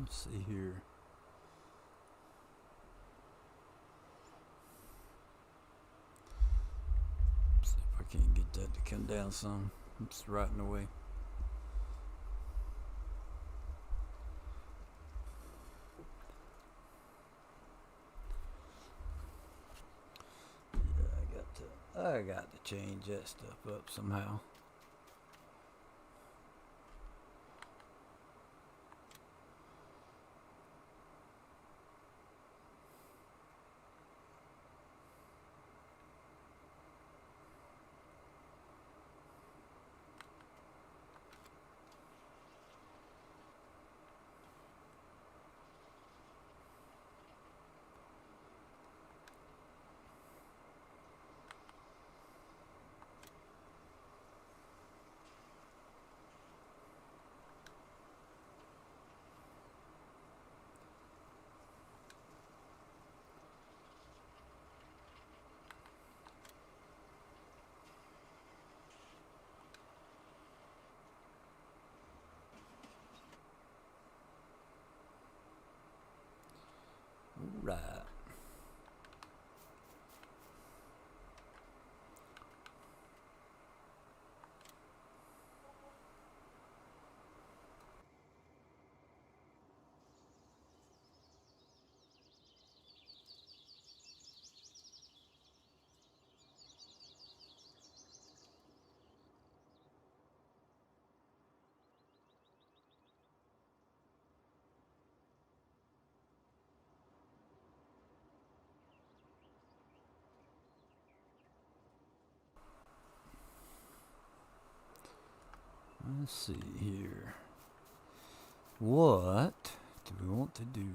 Let's see here. See if I can't get that to come down some. It's right in the way. Yeah, I got to change that stuff up somehow. Right. Let's see here. What do we want to do?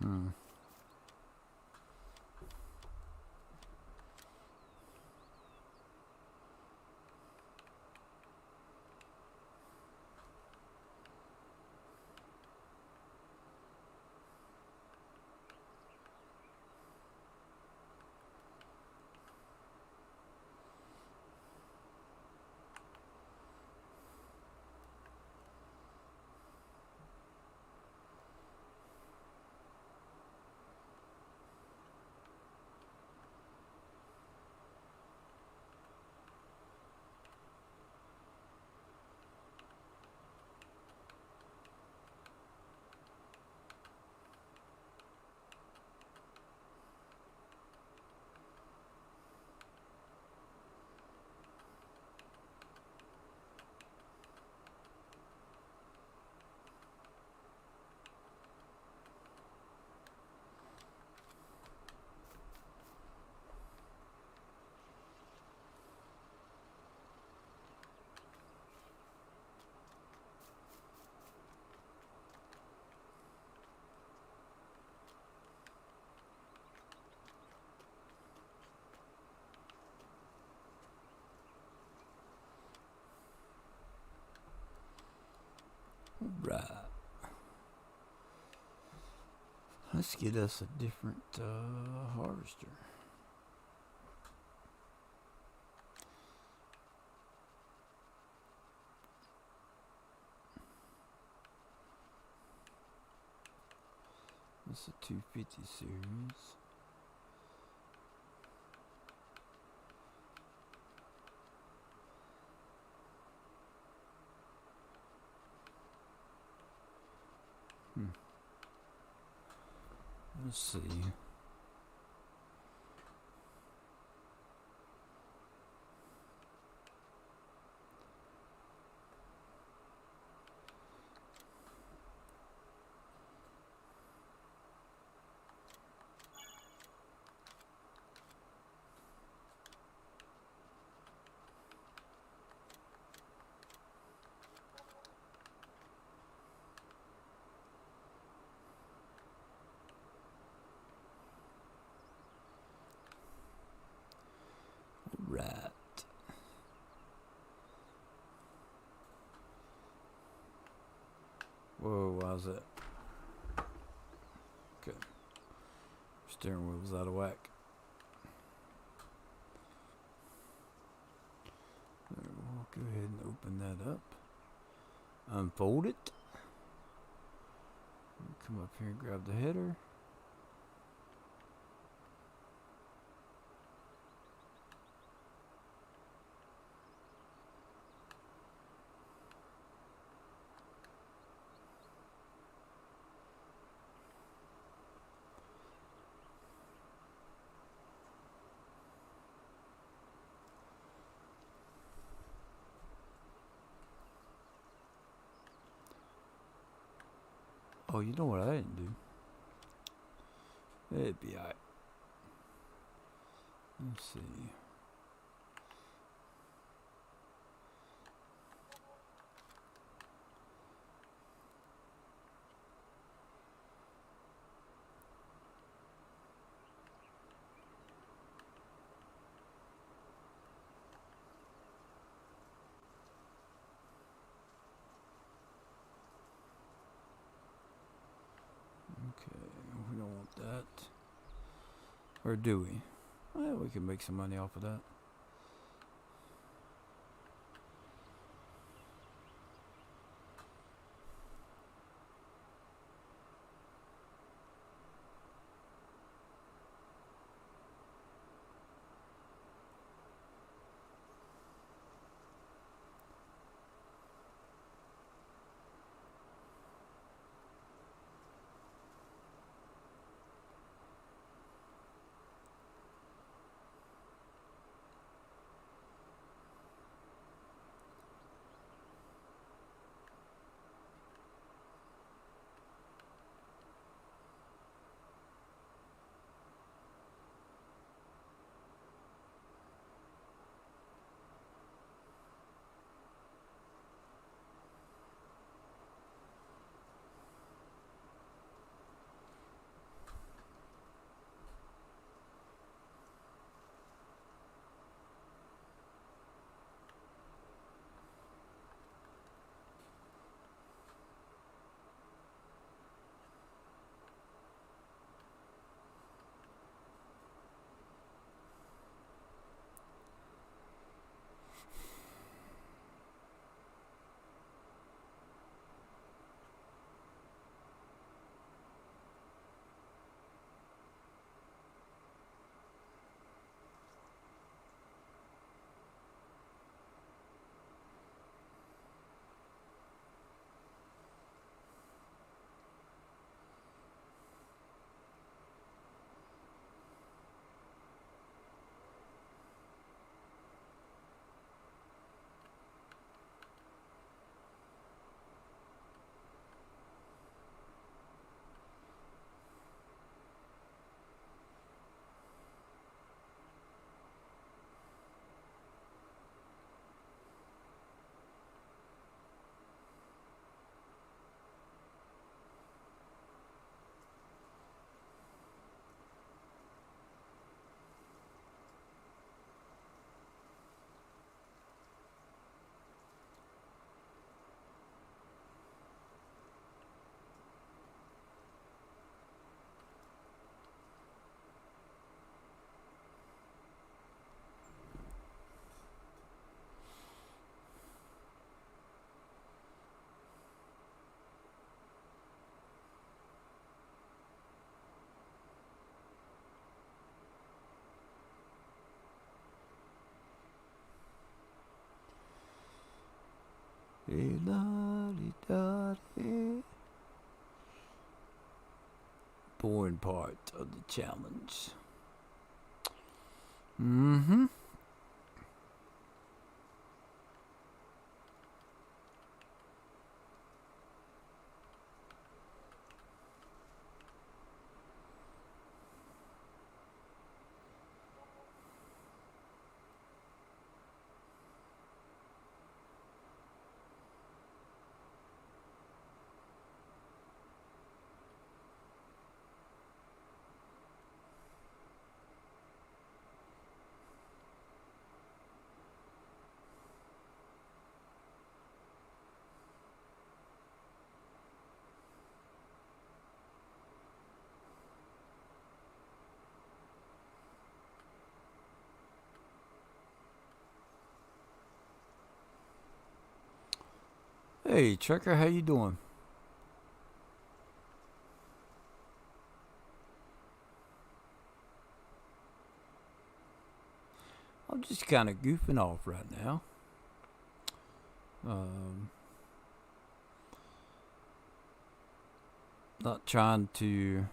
Hmm. Right. Let's get us a different harvester. It's a 250 series. Let's see. Whoa, why's that? Okay. Steering wheel was out of whack. We'll go ahead and open that up. Unfold it. Come up here and grab the header. Oh, you know what I didn't do? It'd be alright. Let's see. Okay, we don't want that. Or do we? Well, we can make some money off of that. Boring part of the challenge. Mm-hmm. Hey, Trucker, how you doing? I'm just kind of goofing off right now. Um, Not trying to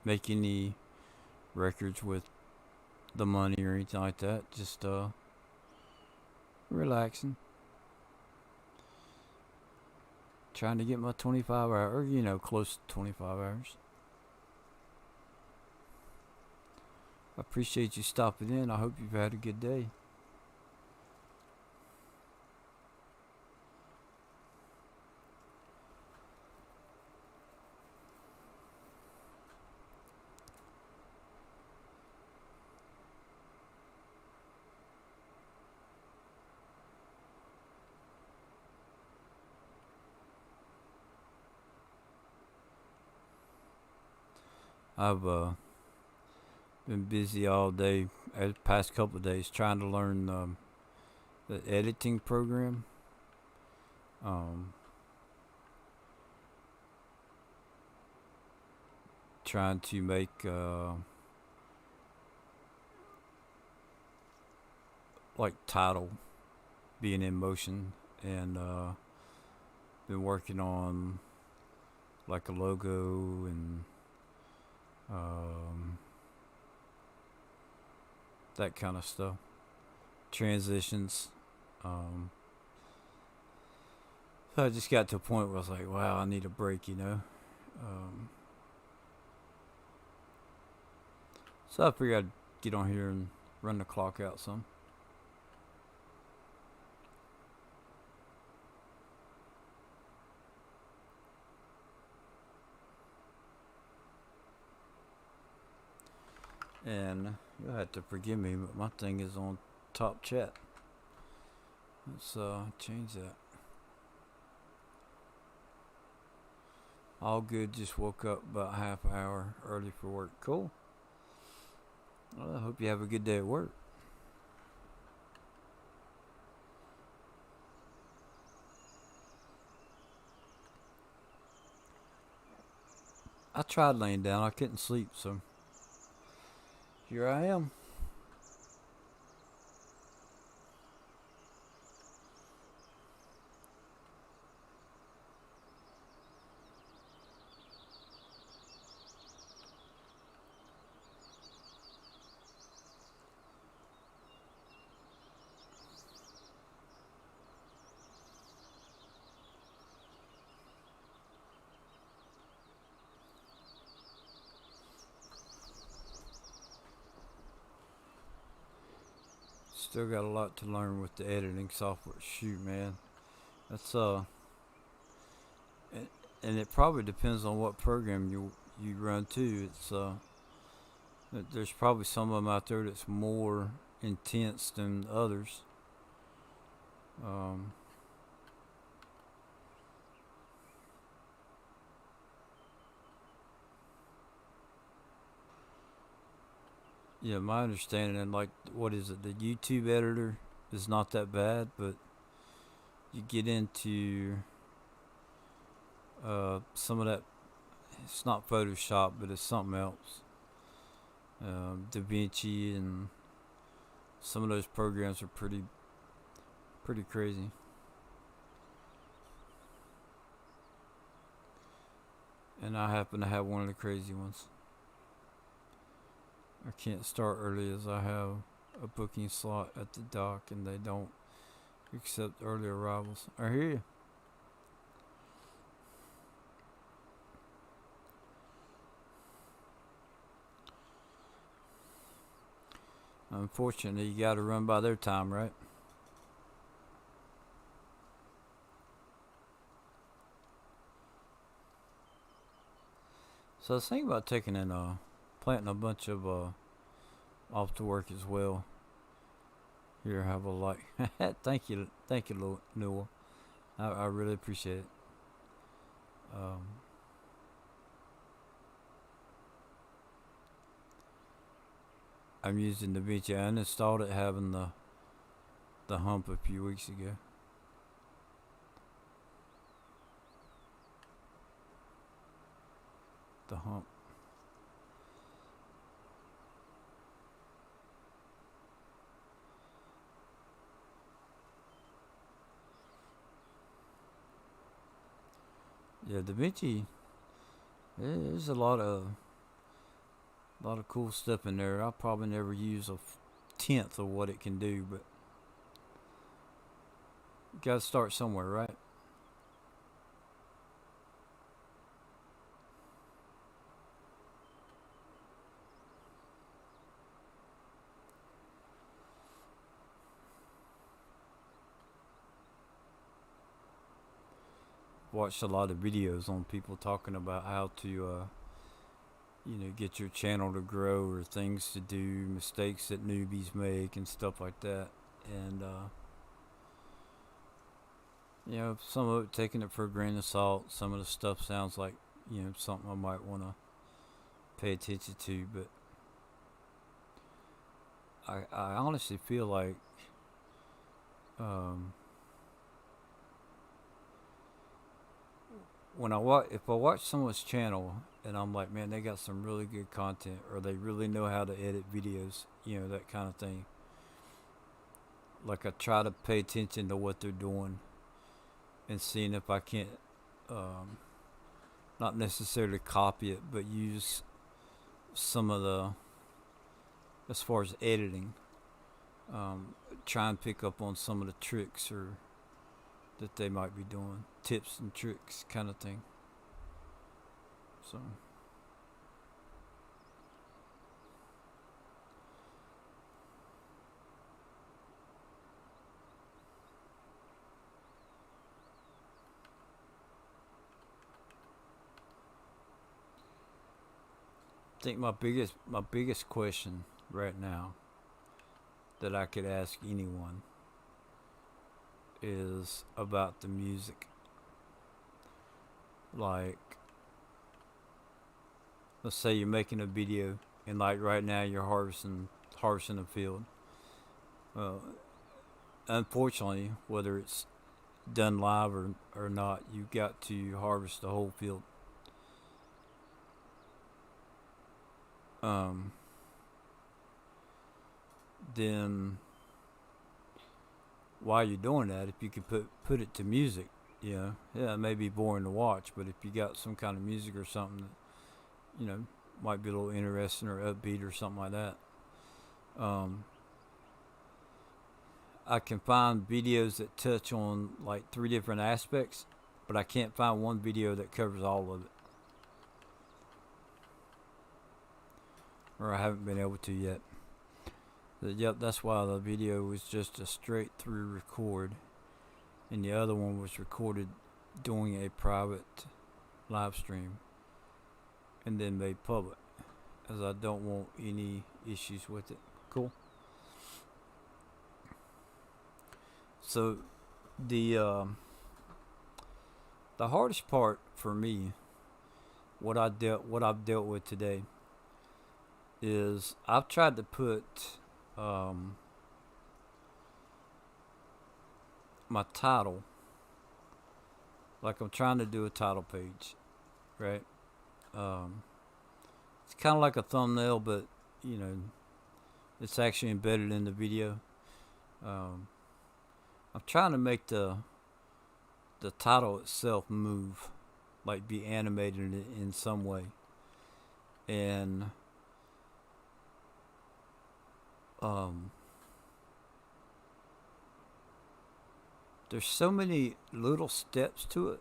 make any records with the money or anything like that. Just relaxing. Trying to get my 25 hour, or close to 25 hours. I appreciate you stopping in. I hope you've had a good day. I've been busy all day, the past couple of days, trying to learn the editing program. Um, Trying to make like title being in motion, and been working on like a logo and um, that kind of stuff, transitions. So I just got to a point where I was like, wow, I need a break. Um, so I figured I'd get on here and run the clock out some. And you'll have to forgive me, but my thing is on top chat. Let's change that. All good, just woke up about half an hour early for work. Cool. Well, I hope you have a good day at work. I tried laying down, I couldn't sleep, so here I am. Still got a lot to learn with the editing software. Shoot, man, that's and it probably depends on what program you run too. There's probably some of them out there that's more intense than others. Um, yeah, my understanding, and like, what is it? The YouTube editor is not that bad, but you get into some of that. It's not Photoshop, but it's something else. DaVinci and some of those programs are pretty crazy. And I happen to have one of the crazy ones. I can't start early as I have a booking slot at the dock, and they don't accept early arrivals. I hear you. Unfortunately, you got to run by their time, right? So I was thinking about taking and planting a bunch of off to work as well. Here, have a like. Thank you, Noah. I really appreciate it. Um, I'm using DaVinci. I uninstalled it having the hump a few weeks ago. the hump. Yeah, DaVinci. There's a lot of cool stuff in there. I'll probably never use a tenth of what it can do, but you gotta start somewhere, right? Watched a lot of videos on people talking about how to, get your channel to grow or things to do, mistakes that newbies make, and stuff like that. And, some of it taking it for a grain of salt. Some of the stuff sounds like, something I might want to pay attention to, but I honestly feel like, um, if I watch someone's channel and I'm like, man, they got some really good content, or they really know how to edit videos, that kind of thing. Like, I try to pay attention to what they're doing and seeing if I can't, um, not necessarily copy it, but use some of the, as far as editing, try and pick up on some of the tricks or that they might be doing, tips and tricks kind of thing. So, I think my biggest question right now that I could ask anyone is about the music. Like, let's say you're making a video, and like right now you're harvesting a field. Well, unfortunately, whether it's done live or not, you've got to harvest the whole field. Um, then while you're doing that, if you could put it to music, yeah, it may be boring to watch, but if you got some kind of music or something that might be a little interesting or upbeat or something like that, um, I can find videos that touch on like three different aspects, but I can't find one video that covers all of it, or I haven't been able to yet. Yep, that's why the video was just a straight through record, and the other one was recorded doing a private live stream and then made public, as I don't want any issues with it. Cool. So the the hardest part for me, what I've dealt with today, is I've tried to put um, my title, like I'm trying to do a title page, right? Um, it's kind of like a thumbnail, but you know, it's actually embedded in the video. Um, I'm trying to make the title itself move, like be animated in some way, and um, there's so many little steps to it.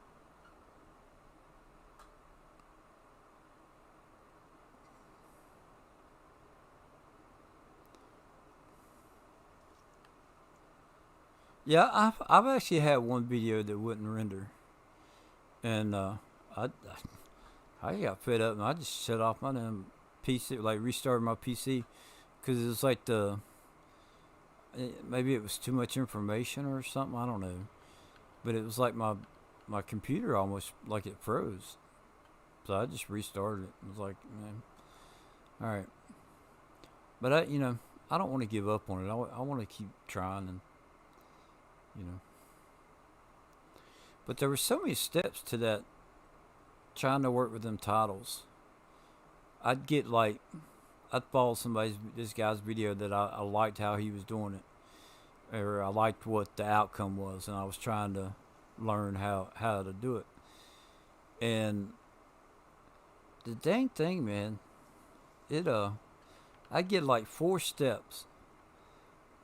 Yeah, I've actually had one video that wouldn't render, and I I got fed up and I just shut off my damn PC, like restarted my PC, because it was like maybe it was too much information or something. I don't know, but it was like my computer almost like it froze, so I just restarted it. It was like, man, all right, but I don't want to give up on it. I want to keep trying, and you know. But there were so many steps to that, trying to work with them titles. I'd get like I'd follow this guy's video that I liked how he was doing it, or I liked what the outcome was, and I was trying to learn how to do it. And the dang thing, man, it I'd get like 4 steps,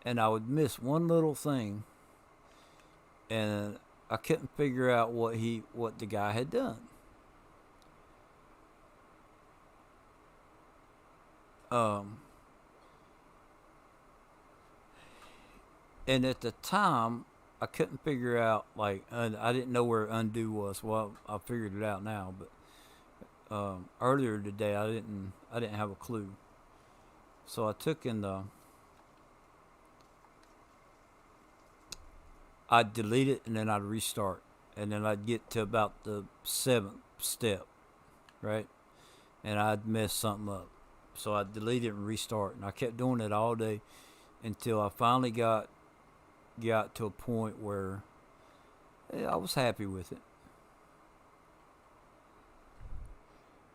and I would miss one little thing, and I couldn't figure out what the guy had done. Um, and at the time, I couldn't figure out like I didn't know where undo was. Well, I figured it out now, but earlier today I didn't have a clue. So I took and I'd delete it and then I'd restart, and then I'd get to about the 7th step, right, and I'd mess something up. So I'd delete it and restart, and I kept doing it all day until I finally got to a point where I was happy with it.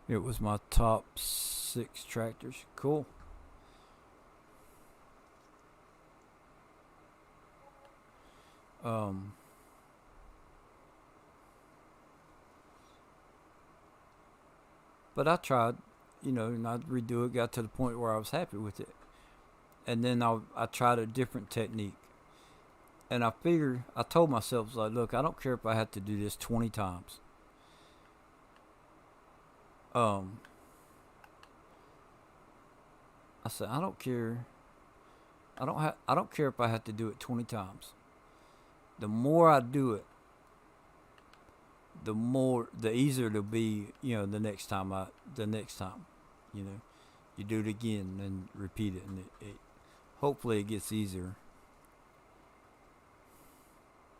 It was my top 6 tractors. Cool. Um, but I tried, and I'd redo it. Got to the point where I was happy with it, and then I tried a different technique. And I told myself, like, look, I don't care if I have to do this 20 times. Um, I said, I don't care. I don't care if I have to do it 20 times. The more I do it, the easier it'll be, the next time, you do it again and repeat it, and hopefully it gets easier.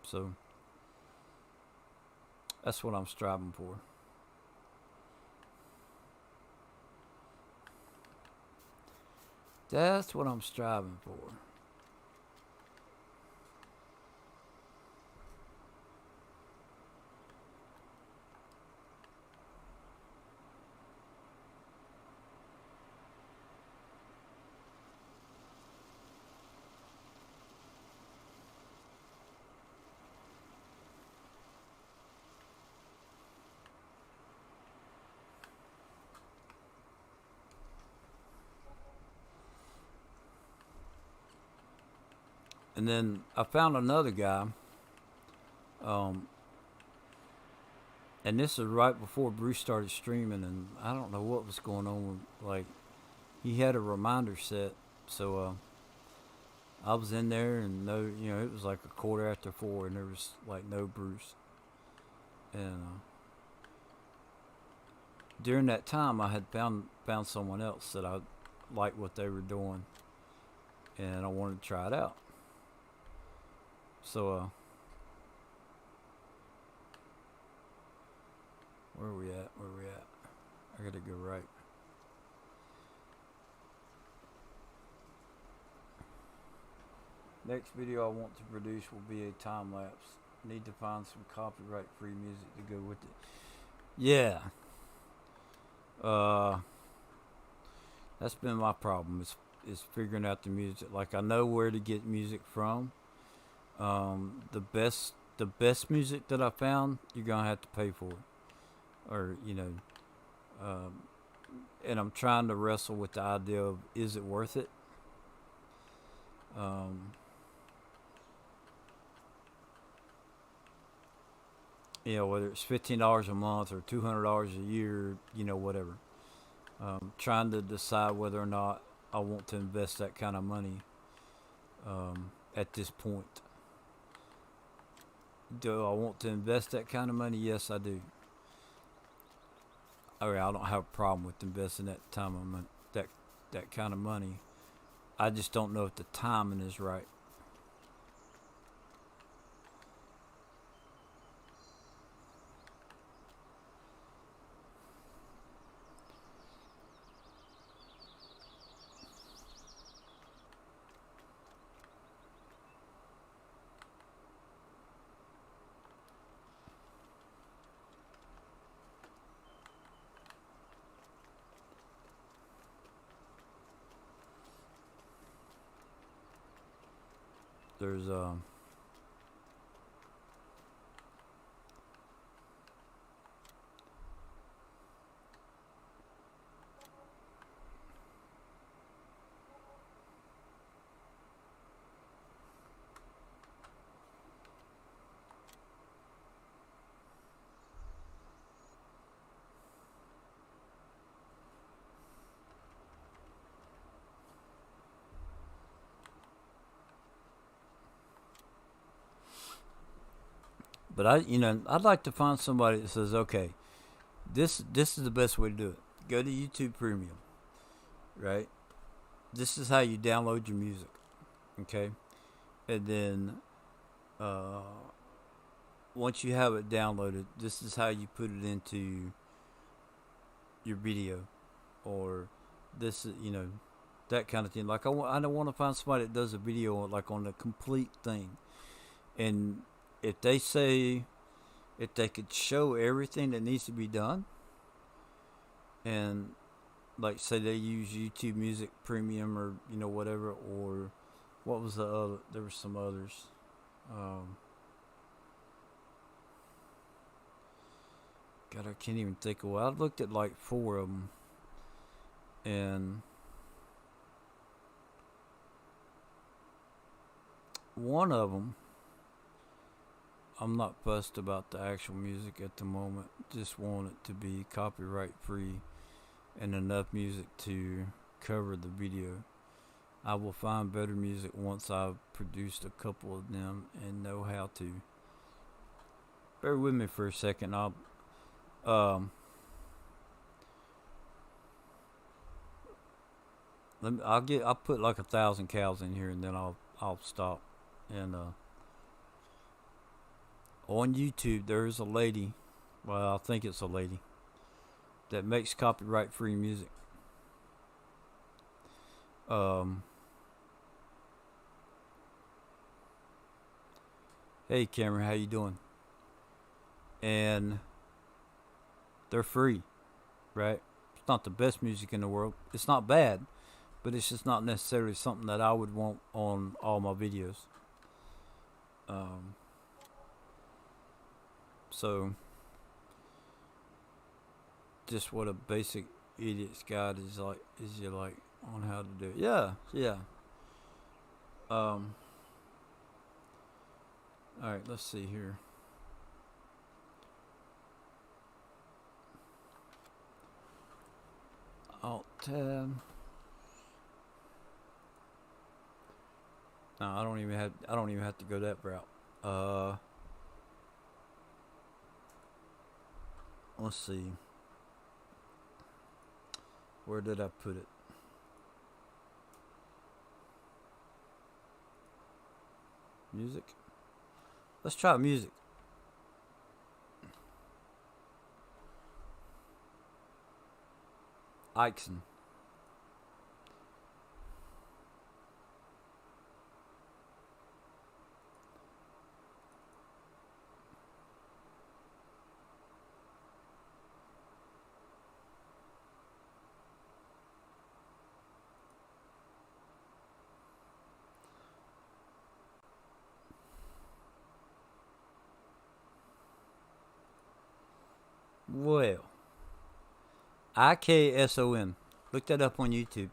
So that's what I'm striving for. That's what I'm striving for. And then I found another guy, um, and this is right before Bruce started streaming, and I don't know what was going on. Like, he had a reminder set, so I was in there, and it was like a 4:15, and there was like no Bruce. And during that time, I had found someone else that I liked what they were doing, and I wanted to try it out. So where are we at? I gotta go right. Next video I want to produce will be a time lapse. Need to find some copyright free music to go with it. Yeah. That's been my problem. Is figuring out the music. Like, I know where to get music from. The best music that I found, you're gonna have to pay for, or and I'm trying to wrestle with the idea of, is it worth it? Whether it's $15 a month or $200 a year, whatever. Trying to decide whether or not I want to invest that kind of money at this point. Do I want to invest that kind of money? Yes, I do. I don't have a problem with investing that kind of money. I just don't know if the timing is right. there's but I'd like to find somebody that says, okay, this is the best way to do it. Go to YouTube Premium, right? This is how you download your music, okay? And then once you have it downloaded, this is how you put it into your video, or this is that kind of thing. Like I don't want to find somebody that does a video like on the complete thing, and if they say if they could show everything that needs to be done, and like say they use YouTube Music Premium or whatever, or what was the other? There were some others. God, I can't even think of. Well, I looked at like 4 of them, and one of them, I'm not fussed about the actual music at the moment. Just want it to be copyright free and enough music to cover the video. I will find better music once I've produced a couple of them and know how to. Bear with me for a second. I'll put like 1,000 cows in here, and then I'll stop. And on YouTube there's a lady, well I think it's a lady, that makes copyright free music. Hey Cameron, how you doing? And they're free, right? It's not the best music in the world. It's not bad, but it's just not necessarily something that I would want on all my videos. So just what a basic idiot's guide is you like on how to do it. Yeah. All right, let's see here. Alt tab. No, I don't even have to go that route. Let's see. Where did I put it? Music. Let's try music. Ixon. Well, IKSON. Look that up on YouTube.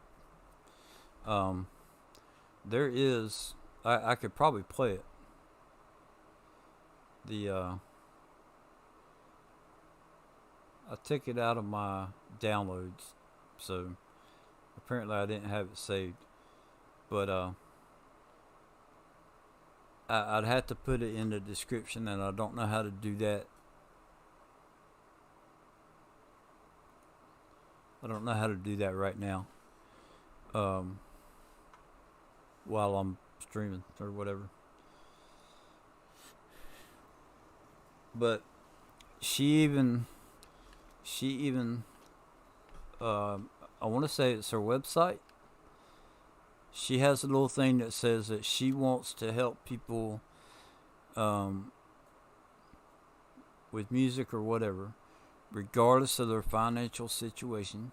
There is. I could probably play it. I took it out of my downloads, so apparently I didn't have it saved. But I'd have to put it in the description, and I don't know how to do that. I don't know how to do that right now. While I'm streaming or whatever. But she even I want to say it's her website. She has a little thing that says that she wants to help people with music or whatever, regardless of their financial situation,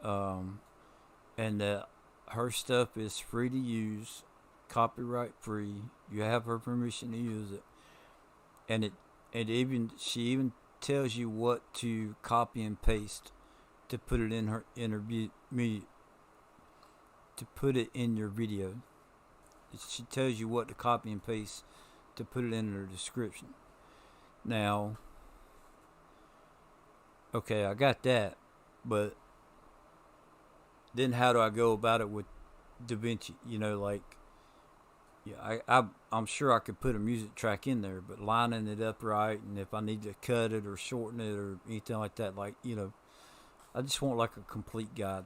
and that her stuff is free to use copyright free. You have her permission to use it, and she even tells you what to copy and paste to put it in to put it in your video. She tells you what to copy and paste to put it in her description. Now, okay, I got that, but then how do I go about it with DaVinci? Yeah, I'm sure I could put a music track in there, but lining it up right, and if I need to cut it or shorten it or anything like that, I just want like a complete guide.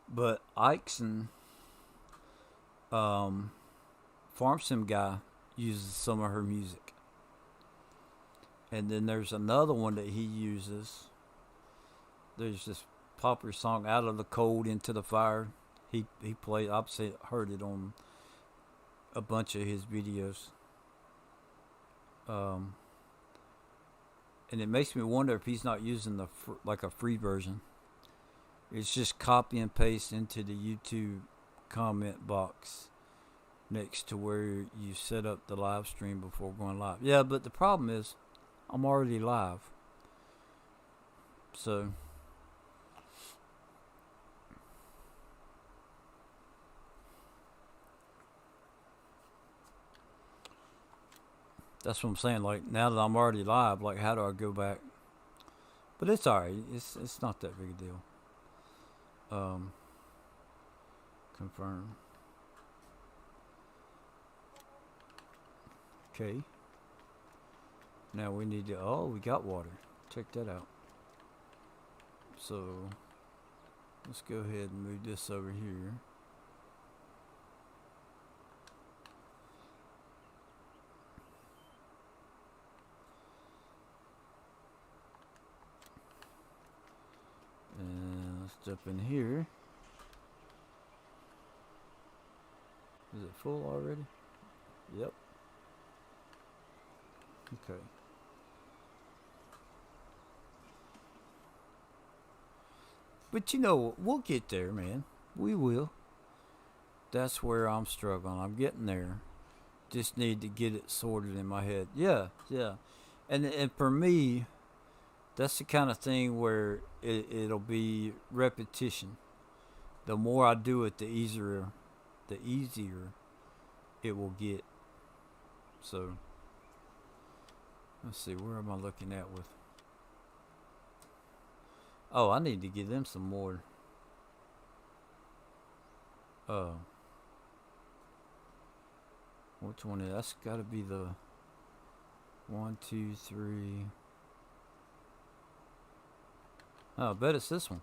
But Ikeson, Farm Sim guy, uses some of her music, and then there's another one that he uses. There's this popular song, "Out of the Cold Into the Fire." He played. I've heard it on a bunch of his videos. And it makes me wonder if he's not using like a free version. It's just copy and paste into the YouTube comment box next to where you set up the live stream before going live. Yeah, but the problem is I'm already live. So that's what I'm saying. Like, now that I'm already live, like, how do I go back? But it's alright. It's not that big a deal. Confirm. Okay. Now we need to. Oh, we got water. Check that out. So let's go ahead and move this over here. And let's jump in here. Is it full already? Yep. Okay. But we'll get there, man. We will. That's where I'm struggling. I'm getting there. Just need to get it sorted in my head. Yeah. And for me, that's the kind of thing where it'll be repetition. The more I do it, the easier it will get. So let's see, where am I looking at with? Oh, I need to give them some more. Which one is? That's got to be the 1, 2, 3. Oh, I bet it's this one.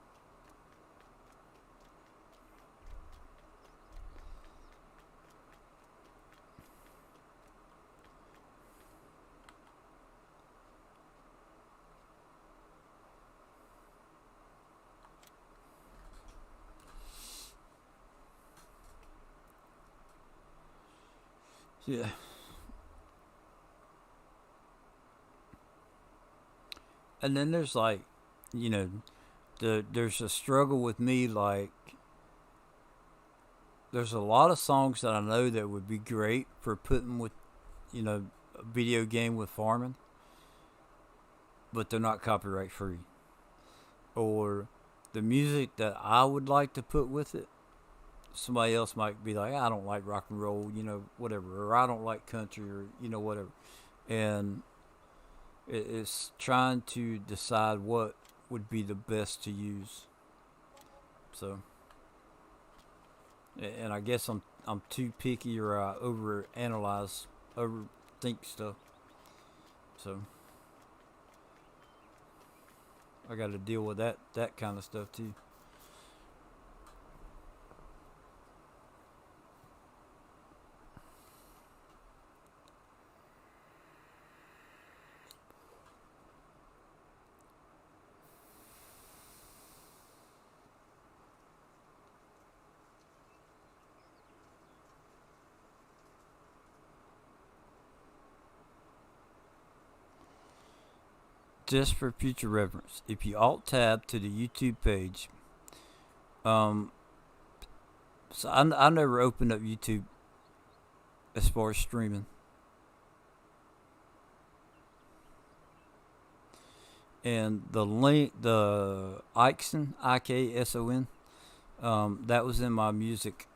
Yeah. And then there's like, there's a struggle with me. Like, there's a lot of songs that I know that would be great for putting with, a video game with farming, but they're not copyright free. Or the music that I would like to put with it, somebody else might be like, I don't like rock and roll, whatever, or I don't like country, or whatever. And it's trying to decide what would be the best to use. So, and I guess I'm too picky, or I overthink stuff. So I got to deal with that kind of stuff too. Just for future reference, if you alt tab to the YouTube page, So I never opened up YouTube as far as streaming. And the link, the Ikson, IKSON, that was in my music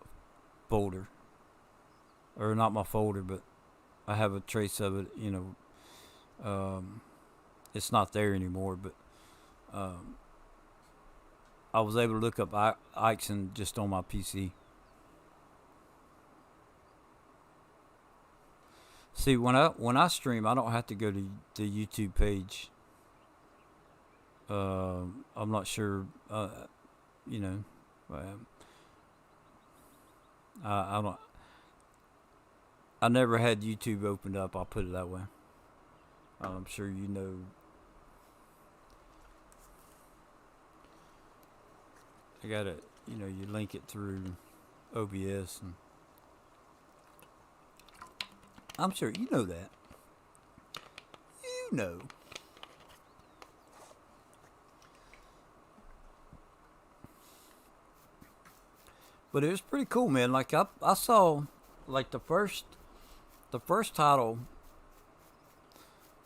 folder, or not my folder, but I have a trace of it. It's not there anymore, but um, I was able to look up Ikson just on my PC. See, when I stream, I don't have to go to the YouTube page. I'm not sure. You know, um, I don't. I never had YouTube opened up. I'll put it that way. I'm sure you know. I gotta, you link it through OBS, and I'm sure you know that. You know. But it was pretty cool, man. Like I saw, like the first title.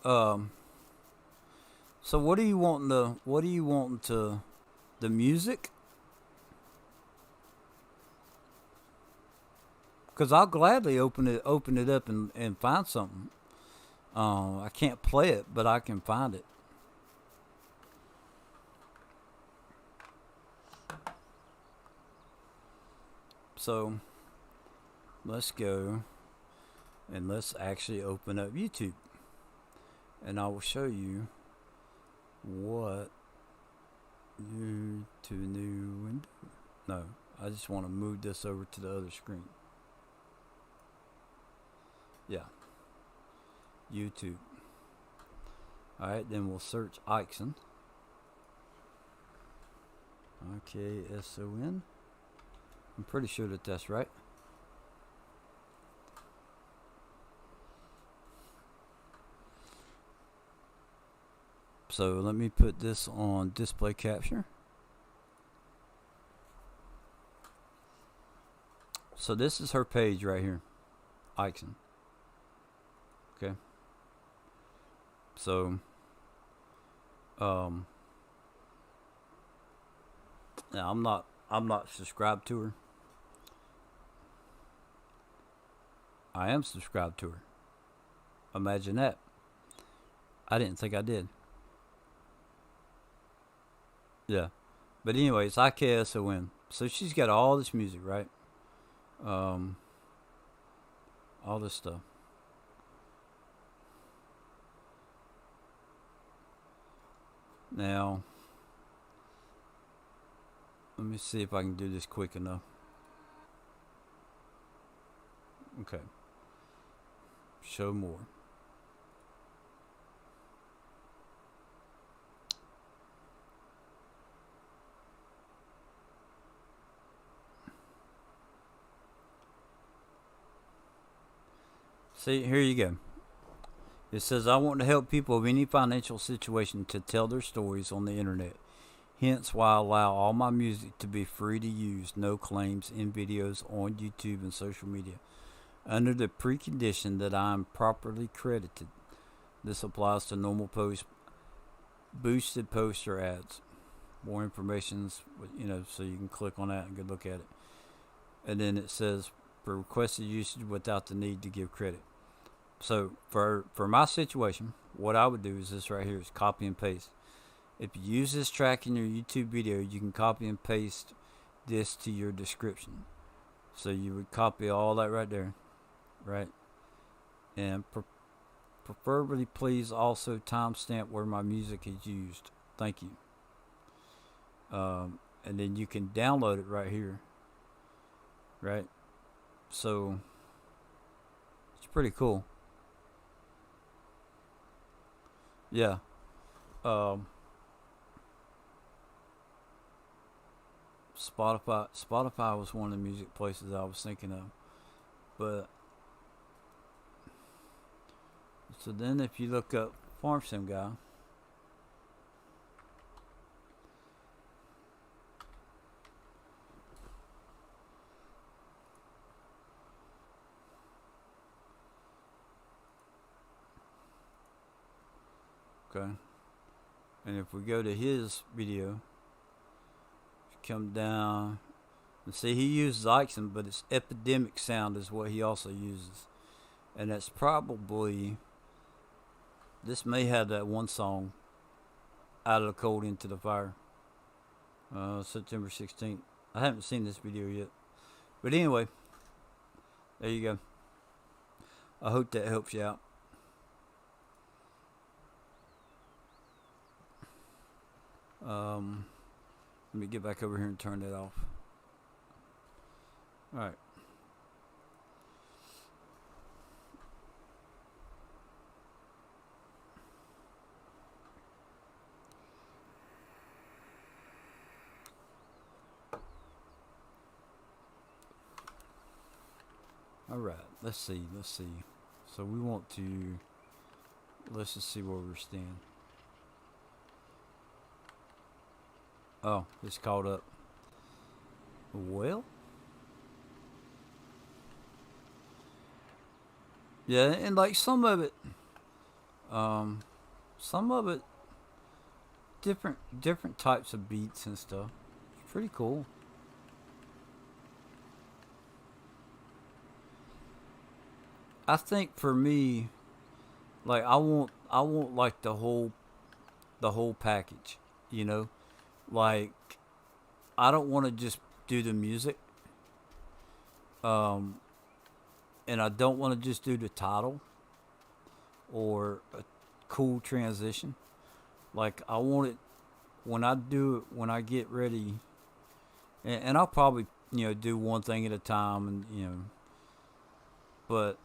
Um. So what do you want the music? Because I'll gladly open it up and find something. I can't play it, but I can find it. So let's go and let's actually open up YouTube, and I will show you what new to new window. No, I just want to move this over to the other screen. Yeah, YouTube. Alright, then we'll search Ikson. IKSON. I'm pretty sure that that's right. So let me put this on display capture. So this is her page right here, Ikson. Okay. So, now I'm not subscribed to her. I am subscribed to her. Imagine that. I didn't think I did. Yeah. But anyways, IKSON. So she's got all this music, right? All this stuff. Now, let me see if I can do this quick enough. Okay. Show more. See, here you go. It says, I want to help people of any financial situation to tell their stories on the internet. Hence why I allow all my music to be free to use, no claims in videos on YouTube and social media, under the precondition that I am properly credited. This applies to normal posts, boosted posts, or ads. More information's, so you can click on that and go look at it. And then it says, for requested usage without the need to give credit. So for my situation, what I would do is this right here is copy and paste. If you use this track in your YouTube video, you can copy and paste this to your description. So you would copy all that right there, right? And preferably, please also timestamp where my music is used. Thank you. And then you can download it right here, right? So it's pretty cool. Yeah. Spotify was one of the music places I was thinking of. But so then if you look up Farm Sim Guy, Okay. And if we go to his video, come down and see, he uses Ixon, but it's Epidemic Sound is what he also uses. And that's probably, this may have that one song, Out of the Cold Into the Fire, September 16th. I haven't seen this video yet. But anyway, there you go. I hope that helps you out. Let me get back over here and turn that off. Alright. Alright, let's see. So we want to, let's just see where we're standing. Oh, it's caught up. Well, yeah, and like some of it, different types of beats and stuff. It's pretty cool. I think for me, like I want like the whole package, you know? Like I don't want to just do the music. And I don't want to just do the title or a cool transition. Like I want it when I do it, when I get ready, and I'll probably, do one thing at a time, and but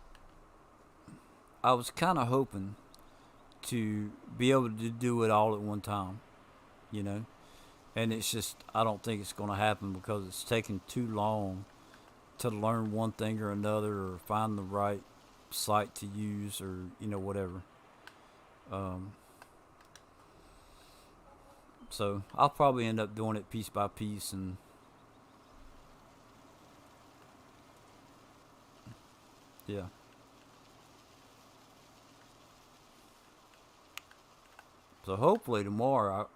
I was kind of hoping to be able to do it all at one time, and it's just, I don't think it's going to happen because it's taking too long to learn one thing or another, or find the right site to use, or whatever. So I'll probably end up doing it piece by piece, and yeah. So hopefully tomorrow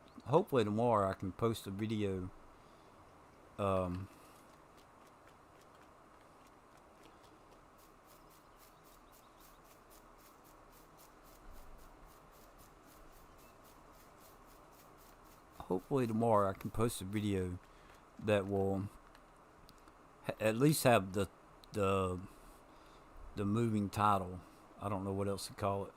I can post a video. Hopefully tomorrow I can post a video that will at least have the moving title. I don't know what else to call it.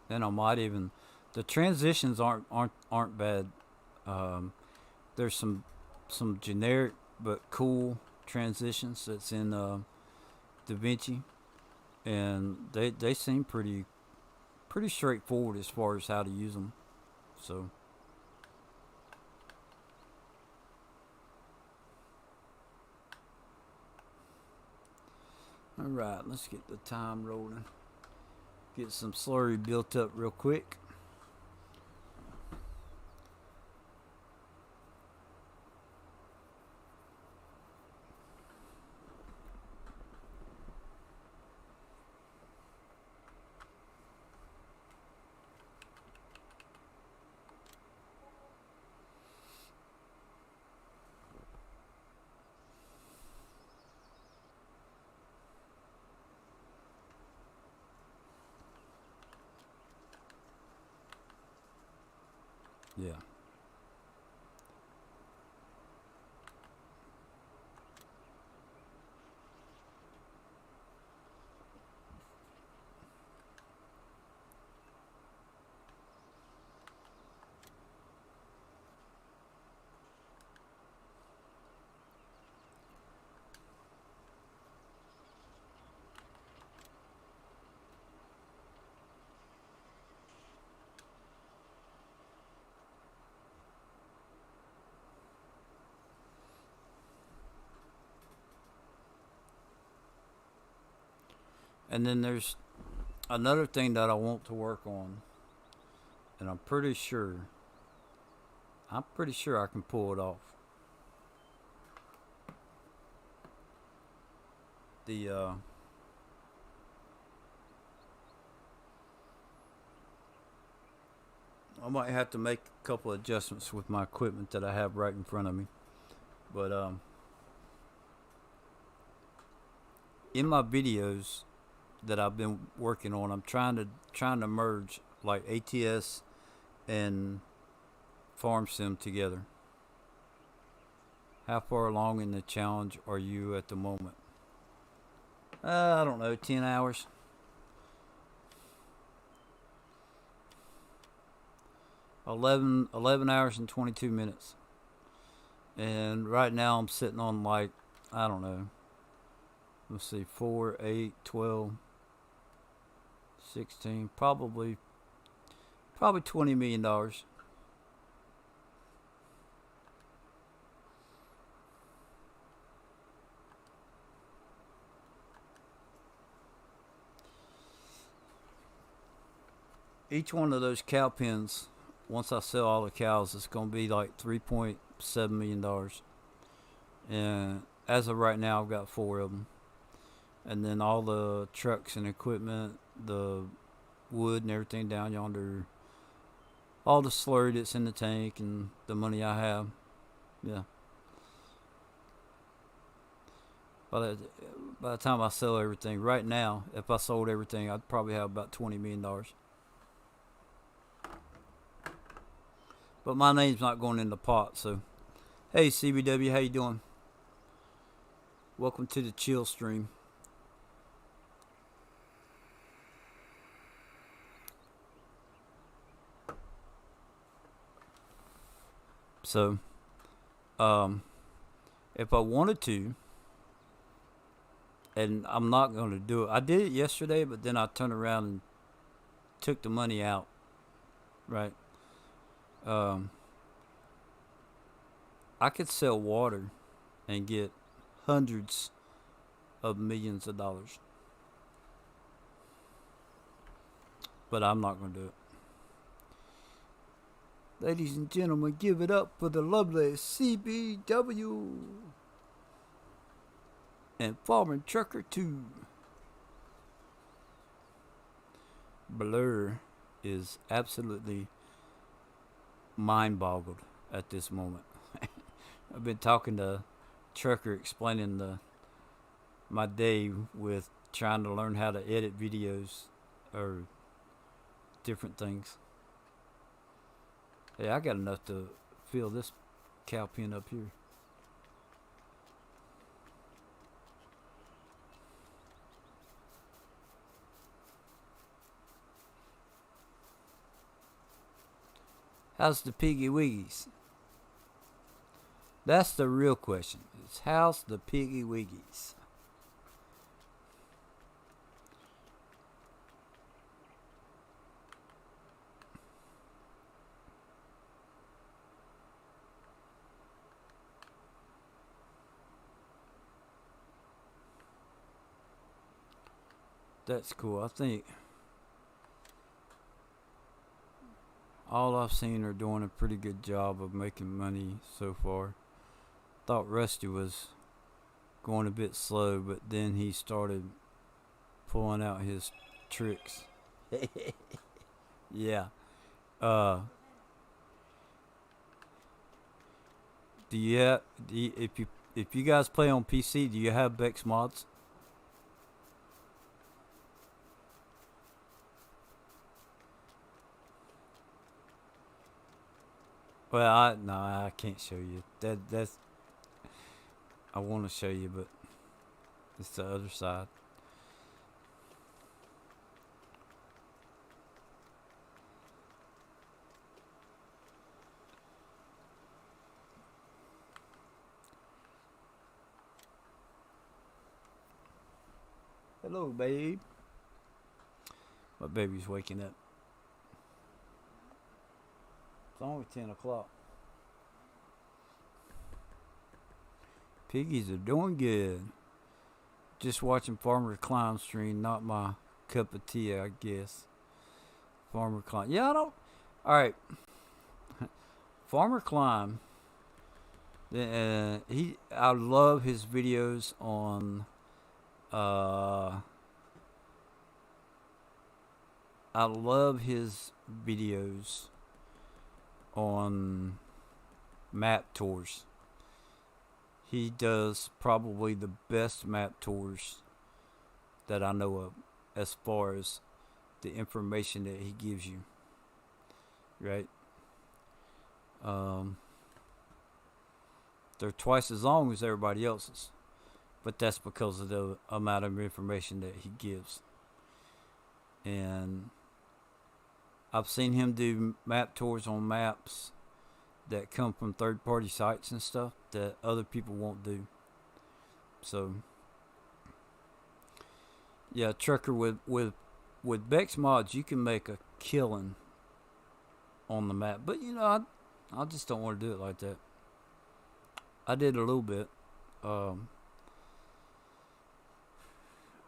Then I might even, the transitions aren't bad. There's some generic but cool transitions that's in DaVinci, and they seem pretty straightforward as far as how to use them. So all right, let's get the time rolling. Get some slurry built up real quick. Yeah. And then there's another thing that I want to work on, and I'm pretty sure I can pull it off. The I might have to make a couple adjustments with my equipment that I have right in front of me. But in my videos that I've been working on, I'm trying to merge like ATS and Farm Sim together. How far along in the challenge are you at the moment? I don't know, 10 hours. 11 hours and 22 minutes. And right now I'm sitting on like, I don't know. Let's see, 4, 8, 12, 16, probably $20 million. Each one of those cow pens, once I sell all the cows, it's going to be like $3.7 million. And as of right now, I've got 4 of them. And then all the trucks and equipment, the wood and everything down yonder, all the slurry that's in the tank, and the money I have. Yeah. By the time I sell everything, right now, if I sold everything, I'd probably have about $20 million. But my name's not going in the pot, so. Hey, CBW, how you doing? Welcome to the chill stream. So, if I wanted to, and I'm not going to do it. I did it yesterday, but then I turned around and took the money out. Right? I could sell water and get hundreds of millions of dollars. But I'm not going to do it. Ladies and gentlemen, give it up for the lovely CBW and Farmer Trucker 2. Blur is absolutely mind-boggled at this moment. I've been talking to Trucker, explaining my day with trying to learn how to edit videos or different things. Hey, I got enough to fill this cow pen up here. How's the piggy wiggies? That's the real question. It's how's the piggy wiggies? That's cool. I think all I've seen are doing a pretty good job of making money so far. Thought Rusty was going a bit slow, but then he started pulling out his tricks. Yeah. If you guys play on PC, do you have Bex mods? Well, I can't show you. That's I want to show you, but it's the other side. Hello, babe. My baby's waking up. It's only 10 o'clock. Piggies are doing good. Just watching Farmer Climb stream, not my cup of tea, I guess. Farmer Climb. Yeah, I don't. Alright. Farmer Climb. I love his videos on Uh, I love his videos on map tours. He does probably the best map tours that I know of as far as the information that he gives you. Right? They're twice as long as everybody else's, but that's because of the amount of information that he gives. And I've seen him do map tours on maps that come from third-party sites and stuff that other people won't do. So, yeah, Trucker, with Bex mods, you can make a killing on the map. But I just don't want to do it like that. I did a little bit.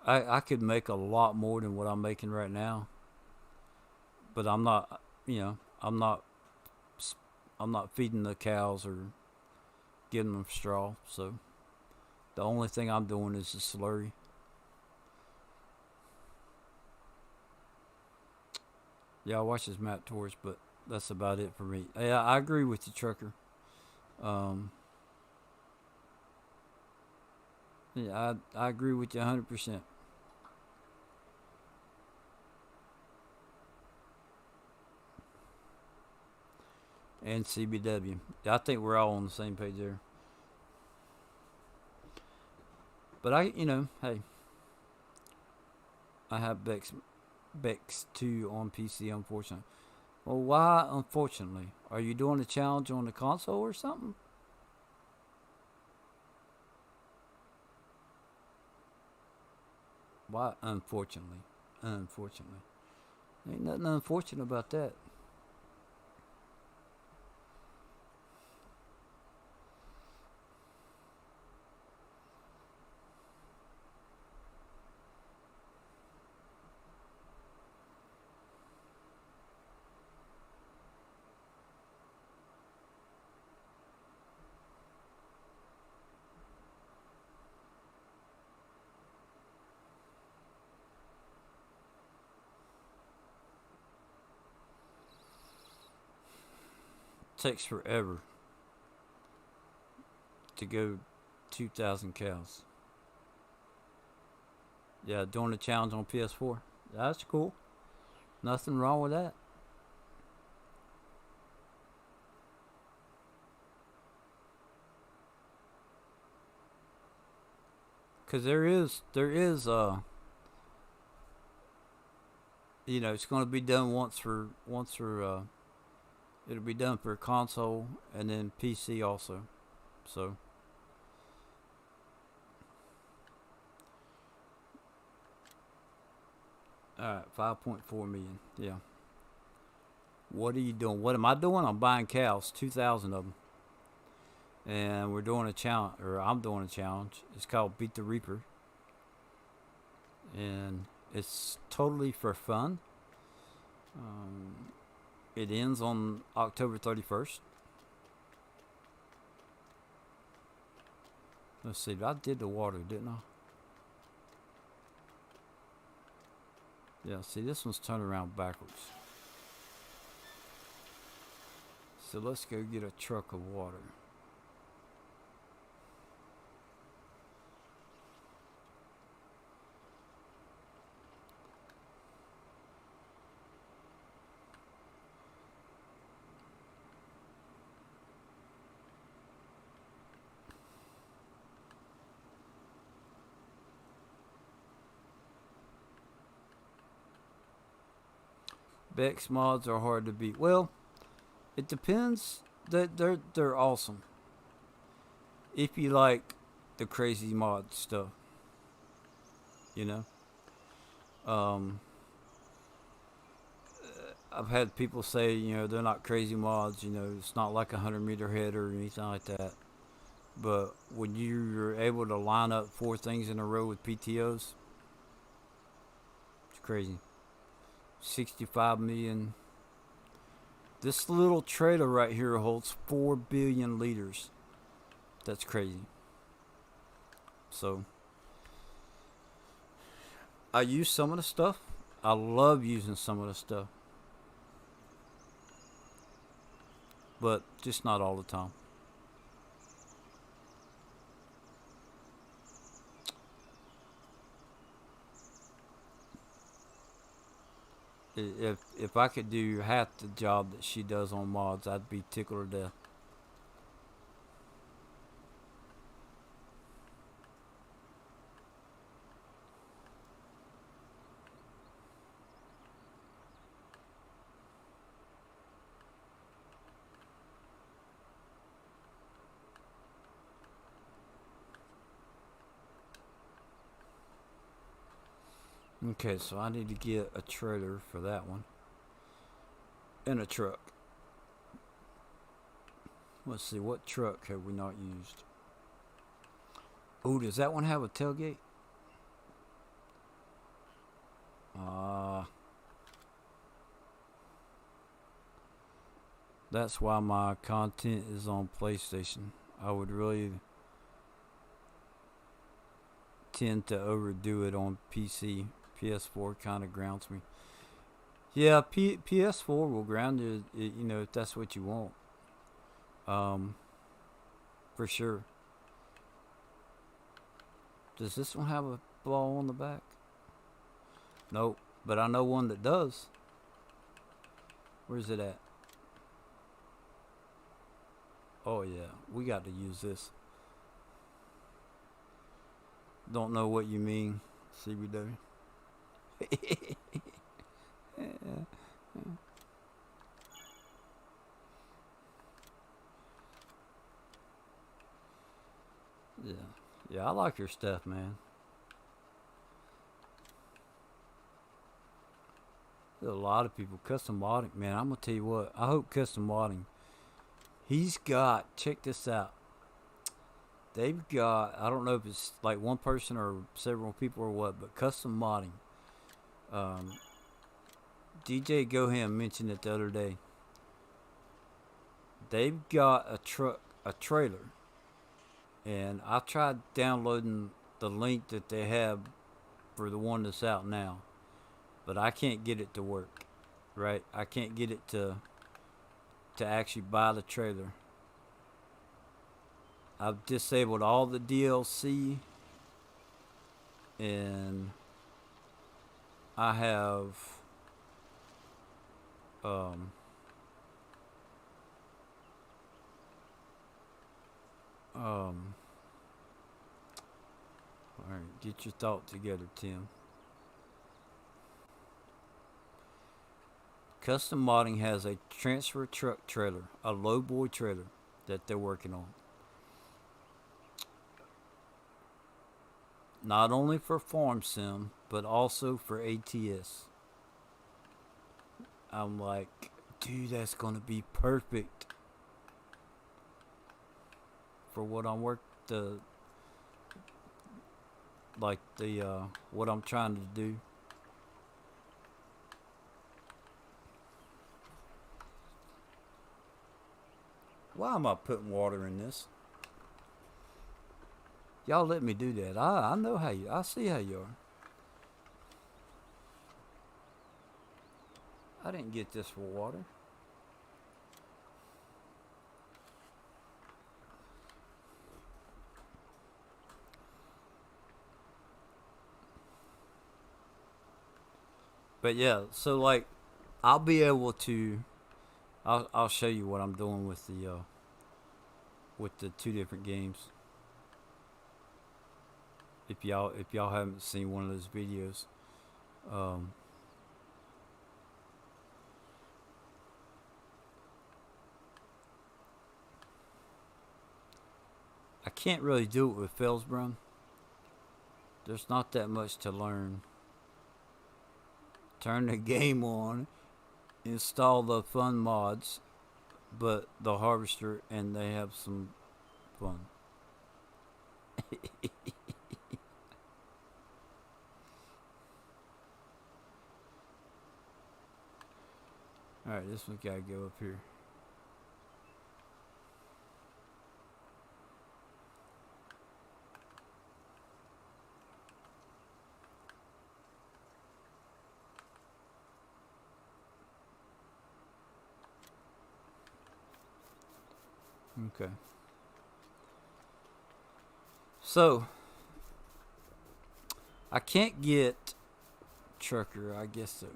I could make a lot more than what I'm making right now, but I'm not. I'm not feeding the cows or giving them straw. So the only thing I'm doing is the slurry. Yeah, I watch his map tours, but that's about it for me. Yeah, I agree with you, Trucker. Um, yeah, I agree with you 100%. And CBW. I think we're all on the same page there. But hey, I have Bex 2 on PC, unfortunately. Well, why, unfortunately? Are you doing a challenge on the console or something? Why, unfortunately? Unfortunately. Ain't nothing unfortunate about that. Takes forever to go 2,000 cows. Yeah, doing a challenge on PS4. That's cool. Nothing wrong with that. Cause it's going to be done once for it'll be done for console and then PC also. So all right, 5.4 million. Yeah. What are you doing? What am I doing? I'm buying cows, 2,000 of them, and we're doing a challenge, or I'm doing a challenge. It's called Beat the Reaper, and it's totally for fun. Um, it ends on October 31st. Let's see. I did the water, didn't I? Yeah. See, this one's turned around backwards. So let's go get a truck of water. Bex mods are hard to beat. Well, it depends. They're awesome. If you like the crazy mod stuff, you know. Um, I've had people say, they're not crazy mods. It's not like a 100-meter header or anything like that. But when you're able to line up 4 things in a row with PTOs, it's crazy. 65 million. This little trailer right here holds 4 billion liters. That's crazy. So, I use some of the stuff. I love using some of the stuff, but just not all the time. If I could do half the job that she does on mods, I'd be tickled to death. Okay, so I need to get a trailer for that one and a truck. Let's see, what truck have we not used? Oh, does that one have a tailgate? Uh, that's why my content is on PlayStation. I would really tend to overdo it on PC. PS4 kind of grounds me. Yeah, PS4 will ground you, you know, if that's what you want. Um, for sure. Does this one have a ball on the back? Nope, but I know one that does. Where's it at? Oh yeah, we got to use this. Don't know what you mean, CBW. Yeah, yeah, I like your stuff, man. There's a lot of people custom modding, man. I'm gonna tell you what. I hope custom modding. He's got. Check this out. They've got. I don't know if it's like one person or several people or what, but custom modding. Um, DJ Goham mentioned it the other day. They've got a trailer, and I tried downloading the link that they have for the one that's out now, but I can't get it to work. Right? I can't get it to actually buy the trailer. I've disabled all the DLC, and I have um, um, all right, get your thought together, Tim. Custom modding has a transfer truck trailer, a low boy trailer that they're working on. Not only for Farm Sim, but also for ATS. I'm like, dude, that's gonna be perfect for what I'm the like the what I'm trying to do. Why am I putting water in this? Y'all let me do that. I know how you. I see how you are. I didn't get this for water. But yeah, so like, I'll be able to. I'll show you what I'm doing with the two different games. If y'all haven't seen one of those videos, um, I can't really do it with Felsbrunn. There's not that much to learn. Turn the game on, install the fun mods, but the harvester, and they have some fun. Alright, this one gotta go up here. Okay. So I can't get trucker. I guess so.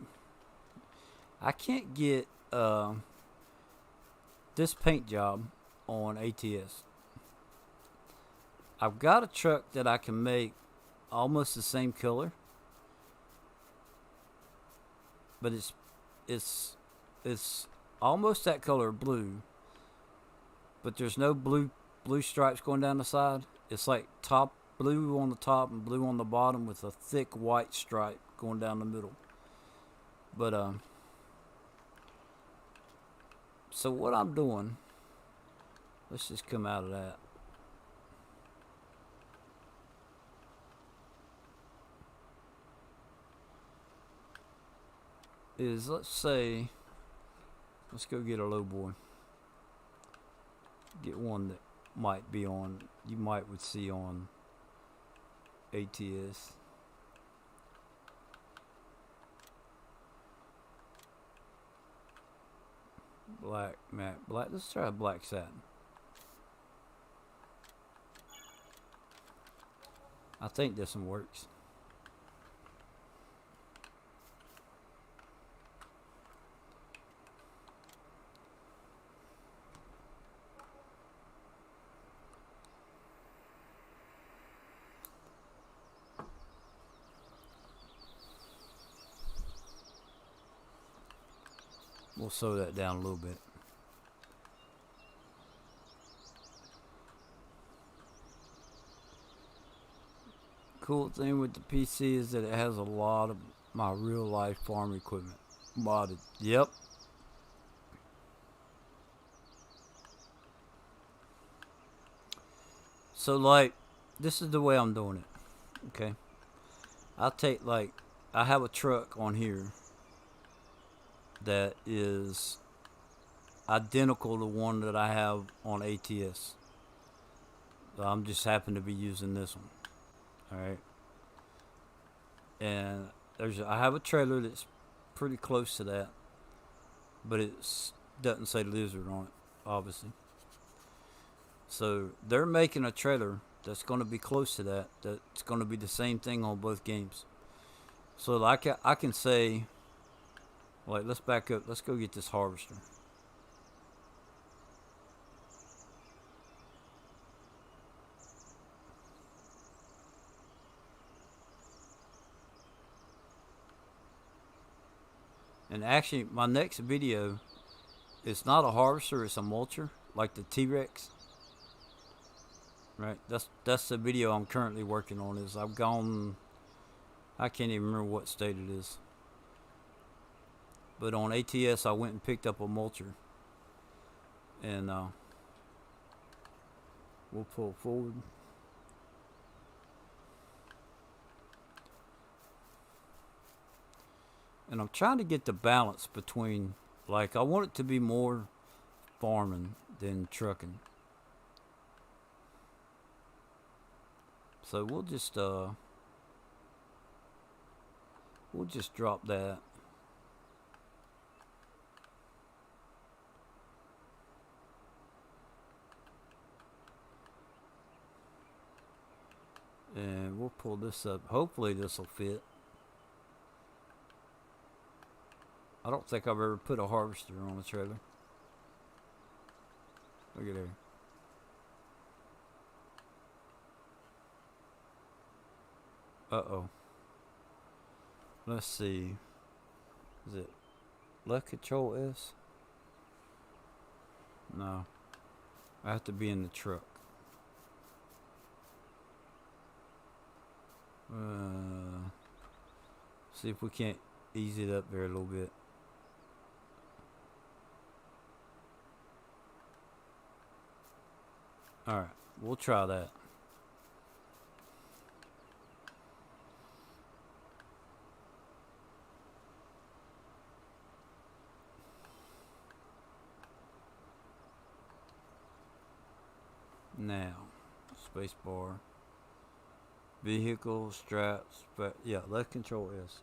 I can't get this paint job on ATS. I've got a truck that I can make almost the same color, but it's almost that color blue, but there's no blue stripes going down the side. It's like top blue on the top and blue on the bottom with a thick white stripe going down the middle. But so what I'm doing, let's just come out of that. Is let's go get a low boy. Get one that might be on, you might would see on ATS. Black matte black. Let's try black satin. I think this one works. We'll slow that down a little bit. Cool thing with the PC is that it has a lot of my real life farm equipment modded. Yep. So like, this is the way I'm doing it. Okay. I'll take like, I have a truck on here that is identical to one that I have on ATS. So I'm just happen to be using this one. Alright. And I have a trailer that's pretty close to that, but it doesn't say lizard on it, obviously. So they're making a trailer that's going to be close to that. That's going to be the same thing on both games. So like I can say, like, let's back up. Let's go get this harvester. And actually, my next video, it's not a harvester, it's a mulcher, like the T-Rex. Right? That's the video I'm currently working on. Is I've gone, I can't even remember what state it is. But on ATS, I went and picked up a mulcher. And we'll pull forward. And I'm trying to get the balance between, like, I want it to be more farming than trucking. So we'll just drop that. And we'll pull this up. Hopefully this will fit. I don't think I've ever put a harvester on a trailer. Look at there. Uh-oh. Let's see. Is it left control S? No. I have to be in the truck. See if we can't ease it up there a little bit. Alright, we'll try that. Now, spacebar, vehicle, straps, but yeah, left control S.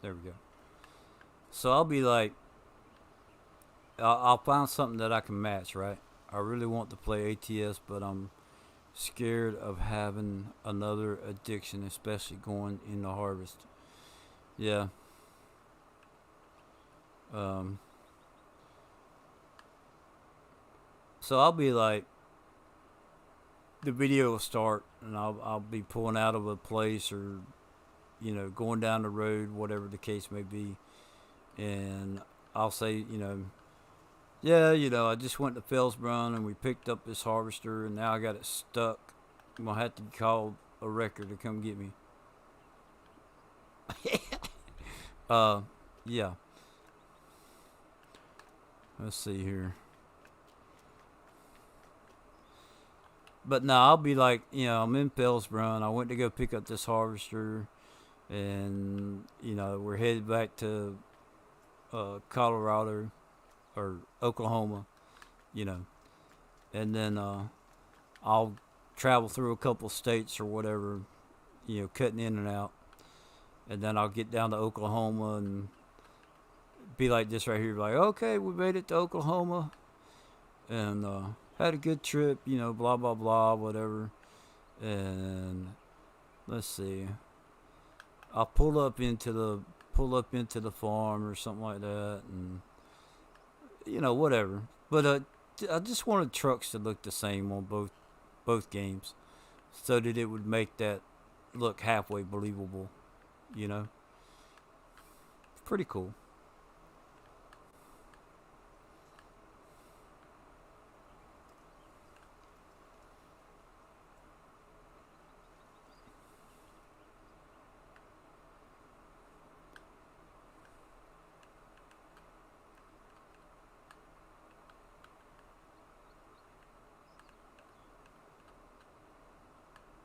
There we go. So I'll be like, I'll find something that I can match, right? I really want to play ATS, but I'm scared of having another addiction, especially going into harvest. Yeah. Um, so I'll be like, the video will start, and I'll be pulling out of a place, or going down the road, whatever the case may be, and I'll say, yeah, I just went to Fellsbrun and we picked up this harvester, and now I got it stuck. I'm gonna have to call a wrecker to come get me. uh, yeah. Let's see here. But no, I'll be like, I'm in Fellsbrun. I went to go pick up this harvester, and we're headed back to Colorado or Oklahoma, and then I'll travel through a couple states or whatever, cutting in and out, and then I'll get down to Oklahoma and be like this right here, like, okay, we made it to Oklahoma, and had a good trip, blah blah blah, whatever, and let's see, I'll pull up into the farm or something like that, and whatever. But I just wanted trucks to look the same on both games, so that it would make that look halfway believable. Pretty cool.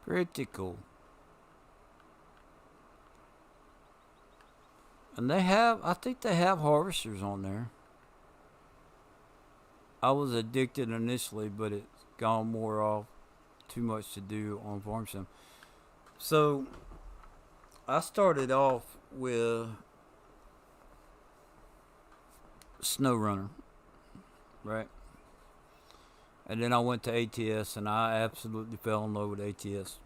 Pretty cool. And I think they have harvesters on there. I was addicted initially, but it's gone more off. Too much to do on Farm Sim. So I started off with SnowRunner, right? And then I went to ATS, and I absolutely fell in love with ATS.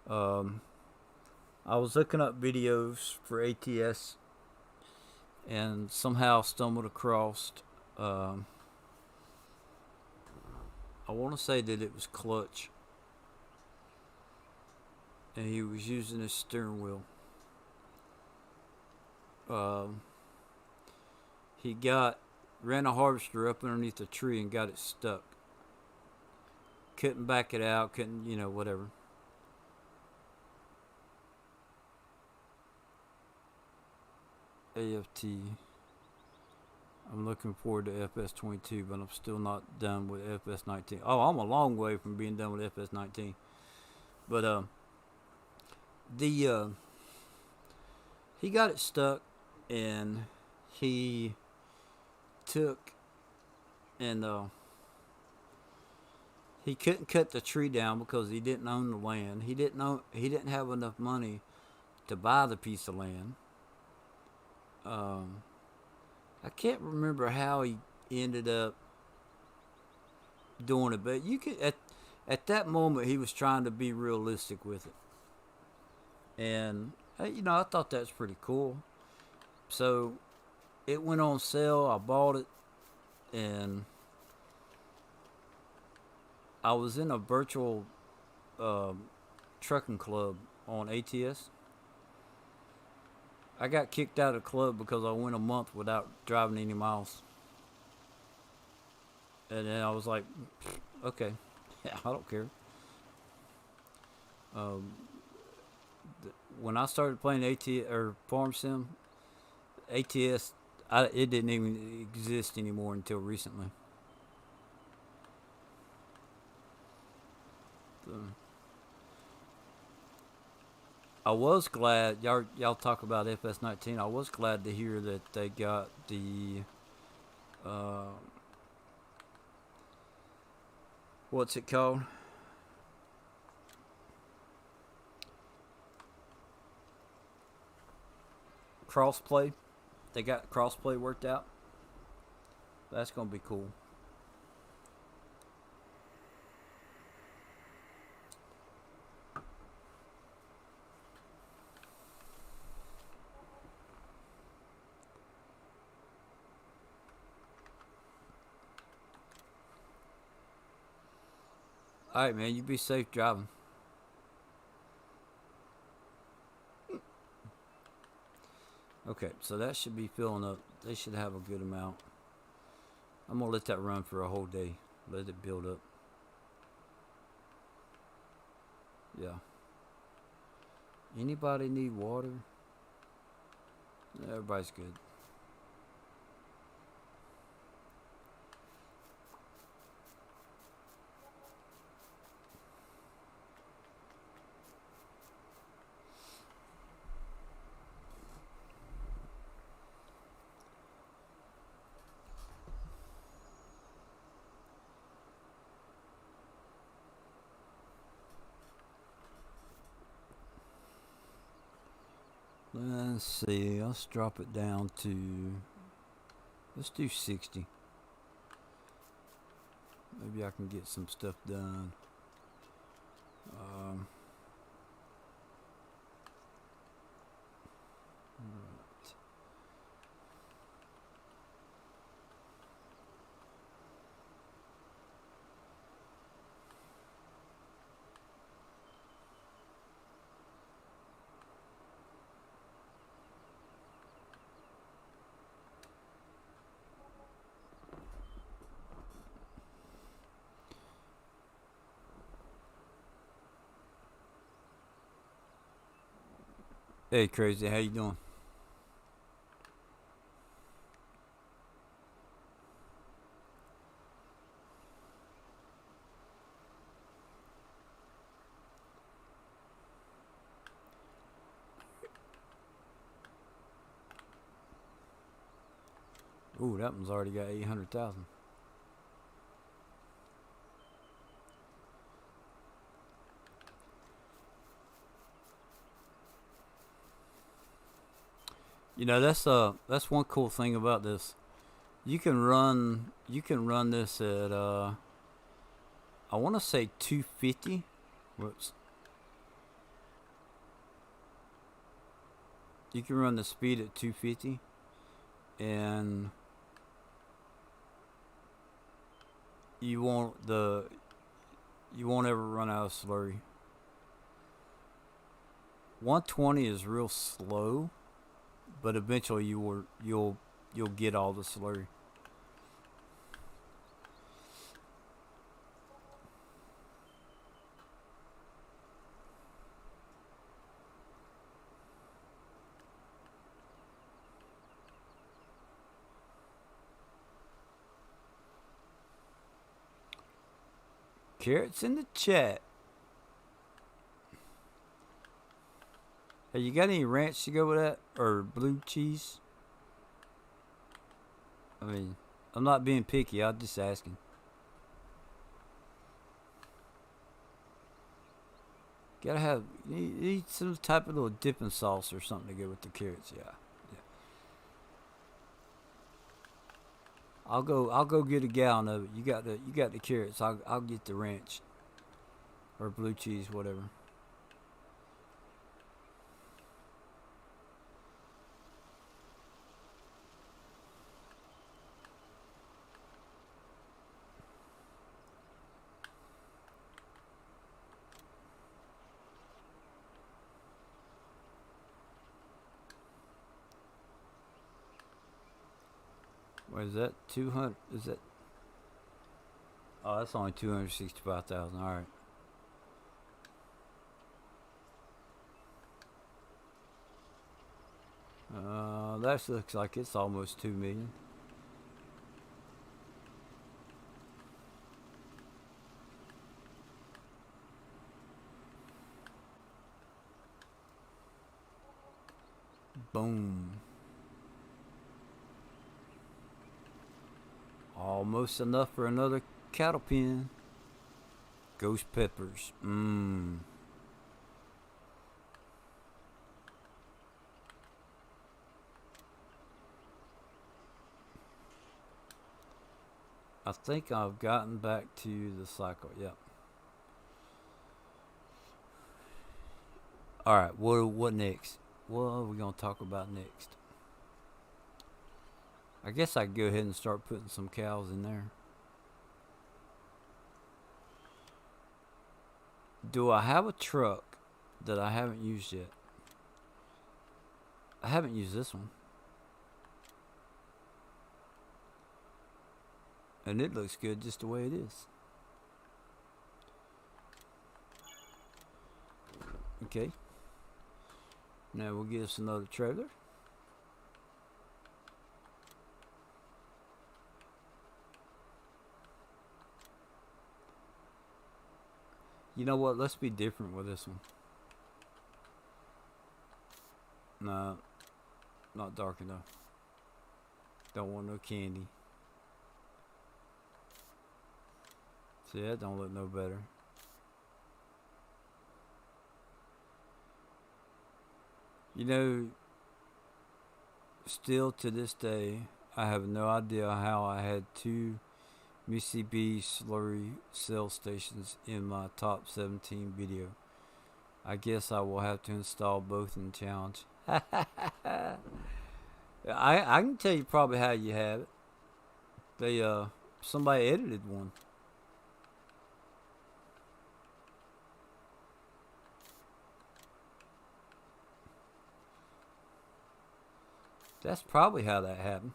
I was looking up videos for ATS, and somehow stumbled across. Um, I want to say that it was Clutch, and he was using his steering wheel. Um, he ran a harvester up underneath a tree and got it stuck. Couldn't back it out. Couldn't, whatever. AFT. I'm looking forward to FS22, but I'm still not done with FS19. Oh, I'm a long way from being done with FS19. But the he got it stuck, and he took and he couldn't cut the tree down because he didn't own the land. He didn't have enough money to buy the piece of land. I can't remember how he ended up doing it, but you could at that moment he was trying to be realistic with it, and I thought that's pretty cool. So it went on sale. I bought it, and I was in a virtual trucking club on ATS. I got kicked out of the club because I went a month without driving any miles. And then I was like, okay, yeah, I don't care. Um, when I started playing ATS or Farm Sim, ATS, it didn't even exist anymore until recently. So, I was glad y'all talk about FS19. I was glad to hear that they got the uh, what's it called? Crossplay. They got crossplay worked out. That's gonna be cool. Alright, man, you be safe driving. Okay, so that should be filling up. They should have a good amount. I'm gonna let that run for a whole day. Let it build up. Yeah. Anybody need water? Everybody's good. Let's see. Let's drop it down to. Let's do 60. Maybe I can get some stuff done. Right. Hey, crazy. How you doing? Ooh, that one's already got 800,000. You know, that's one cool thing about this. You can run this at I want to say 250. Whoops. You can run the speed at 250 and you won't the you won't ever run out of slurry. 120 is real slow, but eventually you'll get all the slurry. Carrots in the chat. Hey, you got any ranch to go with that or blue cheese? I mean, I'm not being picky. I'm just asking. Gotta have you need some type of little dipping sauce or something to go with the carrots. Yeah, yeah. I'll go get a gallon of it. You got the carrots. I'll get the ranch or blue cheese, whatever. What is that? 200? Is that? Oh, that's only 265,000. All right. That looks like it's almost 2 million. Boom. Almost enough for another cattle pen. Ghost peppers. Mmm. I think I've gotten back to the cycle. Yep. All right. What next? What are we gonna talk about next? I guess I could go ahead and start putting some cows in there. Do I have a truck that I haven't used yet? I haven't used this one. And it looks good just the way it is. Okay. Now we'll get us another trailer. You know what? Let's be different with this one. No, not dark enough. Don't want no candy. See, that don't look no better. You know, still to this day, I have no idea how I had two Missy B slurry cell stations in my top 17 video. I guess I will have to install both in challenge. I can tell you probably how you have it. They somebody edited one. That's probably how that happened.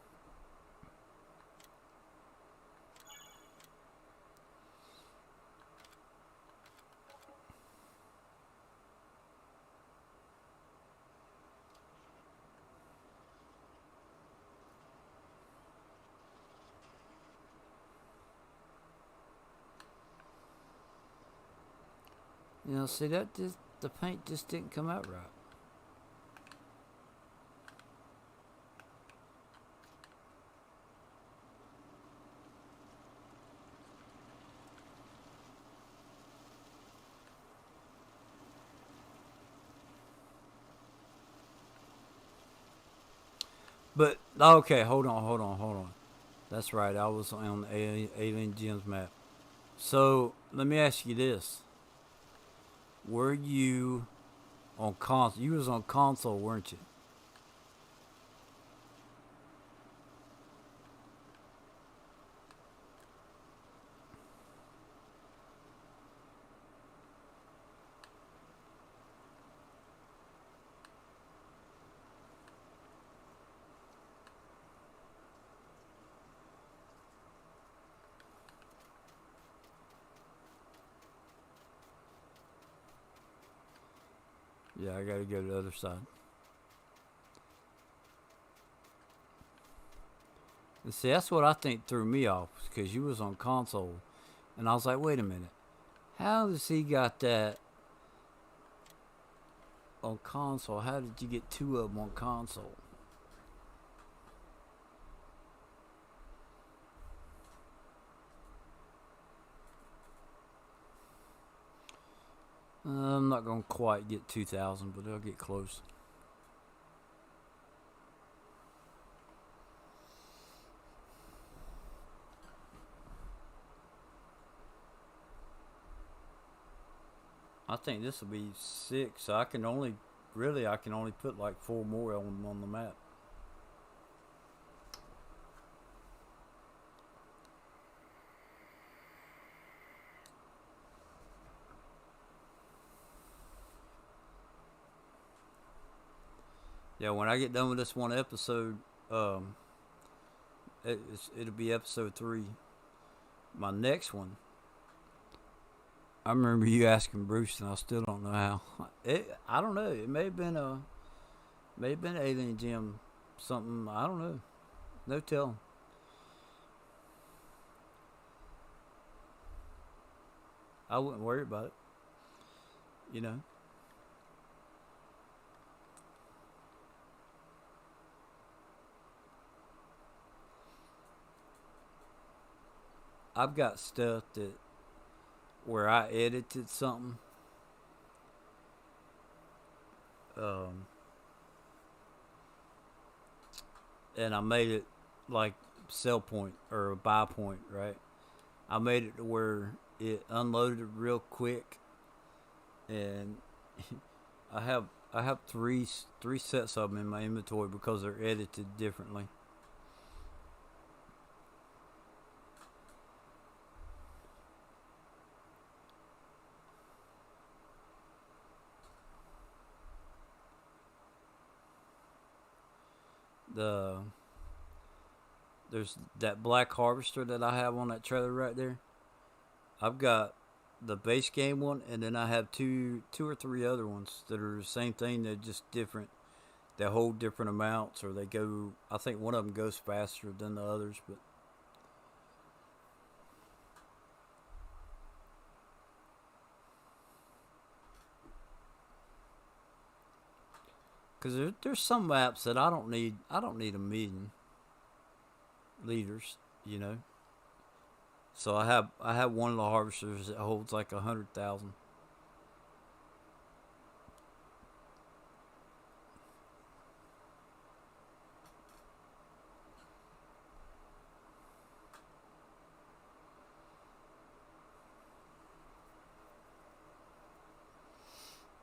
You know, see that just the paint just didn't come out right. But okay, hold on. That's right. I was on the Alien Gems map. So let me ask you this: were you on console? You was on console, weren't you? Yeah, I gotta go to the other side. And see, that's what I think threw me off because you was on console, and I was like, wait a minute, how does he got that on console? How did you get two of them on console? I'm not gonna quite get 2,000, but I'll get close. I think this will be 6. So I can only put like 4 more on the map. Yeah, when I get done with this one episode, it'll be episode 3. My next one, I remember you asking Bruce, and I still don't know how. I don't know. It may have been Alien Gym, something. I don't know. No telling. I wouldn't worry about it. You know. I've got stuff that where I edited something, um, and I made it like sell point or a buy point, right? I made it to where it unloaded real quick, and I have I have three sets of them in my inventory because they're edited differently. the there's that black harvester that I have on that trailer right there. I've got the base game one, and then I have two or three other ones that are the same thing. They're just different. They hold different amounts, or they go. I think one of them goes faster than the others, but because there's some maps that I don't need. I don't need a million liters, you know. So I have one of the harvesters that holds like 100,000.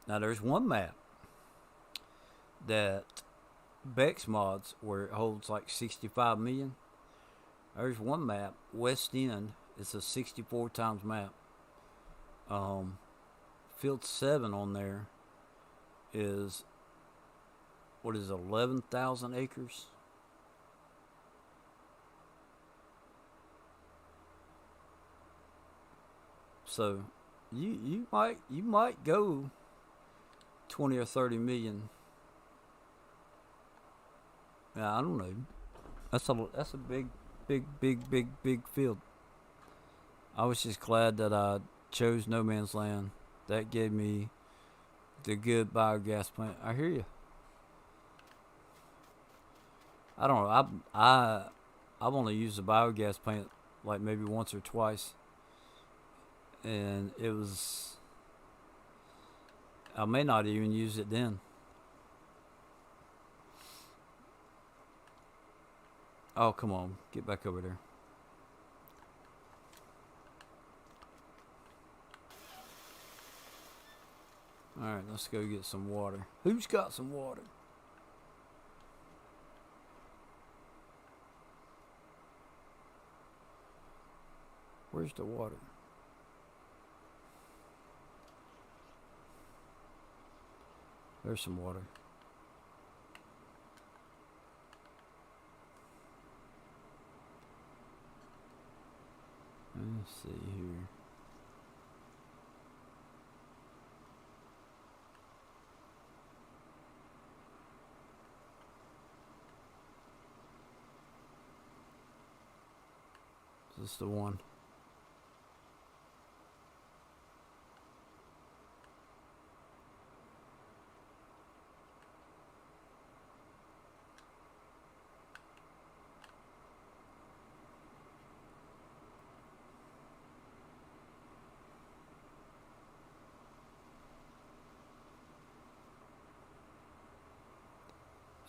Now there's one map that Bex mods where it holds like 65 million. There's one map, West End. It's a 64 times map. Um, Field 7 on there is, what is it, 11,000 acres? So you might go 20 or 30 million. Yeah, I don't know. That's a big field. I was just glad that I chose No Man's Land. That gave me the good biogas plant. I hear you. I don't know. I've only used the biogas plant like maybe once or twice, and it was, I may not even use it then. Oh, come on, get back over there. All right, let's go get some water. Who's got some water? Where's the water? There's some water. Let's see here. Is this the one?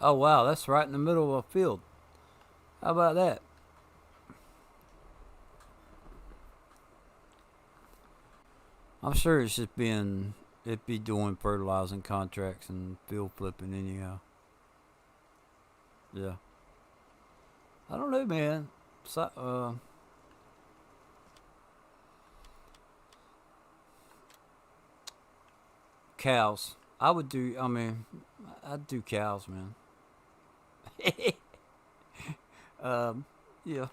Oh wow, that's right in the middle of a field. How about that? I'm sure it's just being it be doing fertilizing contracts and field flipping anyhow. Yeah. I don't know, man. So, cows. I would do. I mean, I'd do cows, man. um, yeah.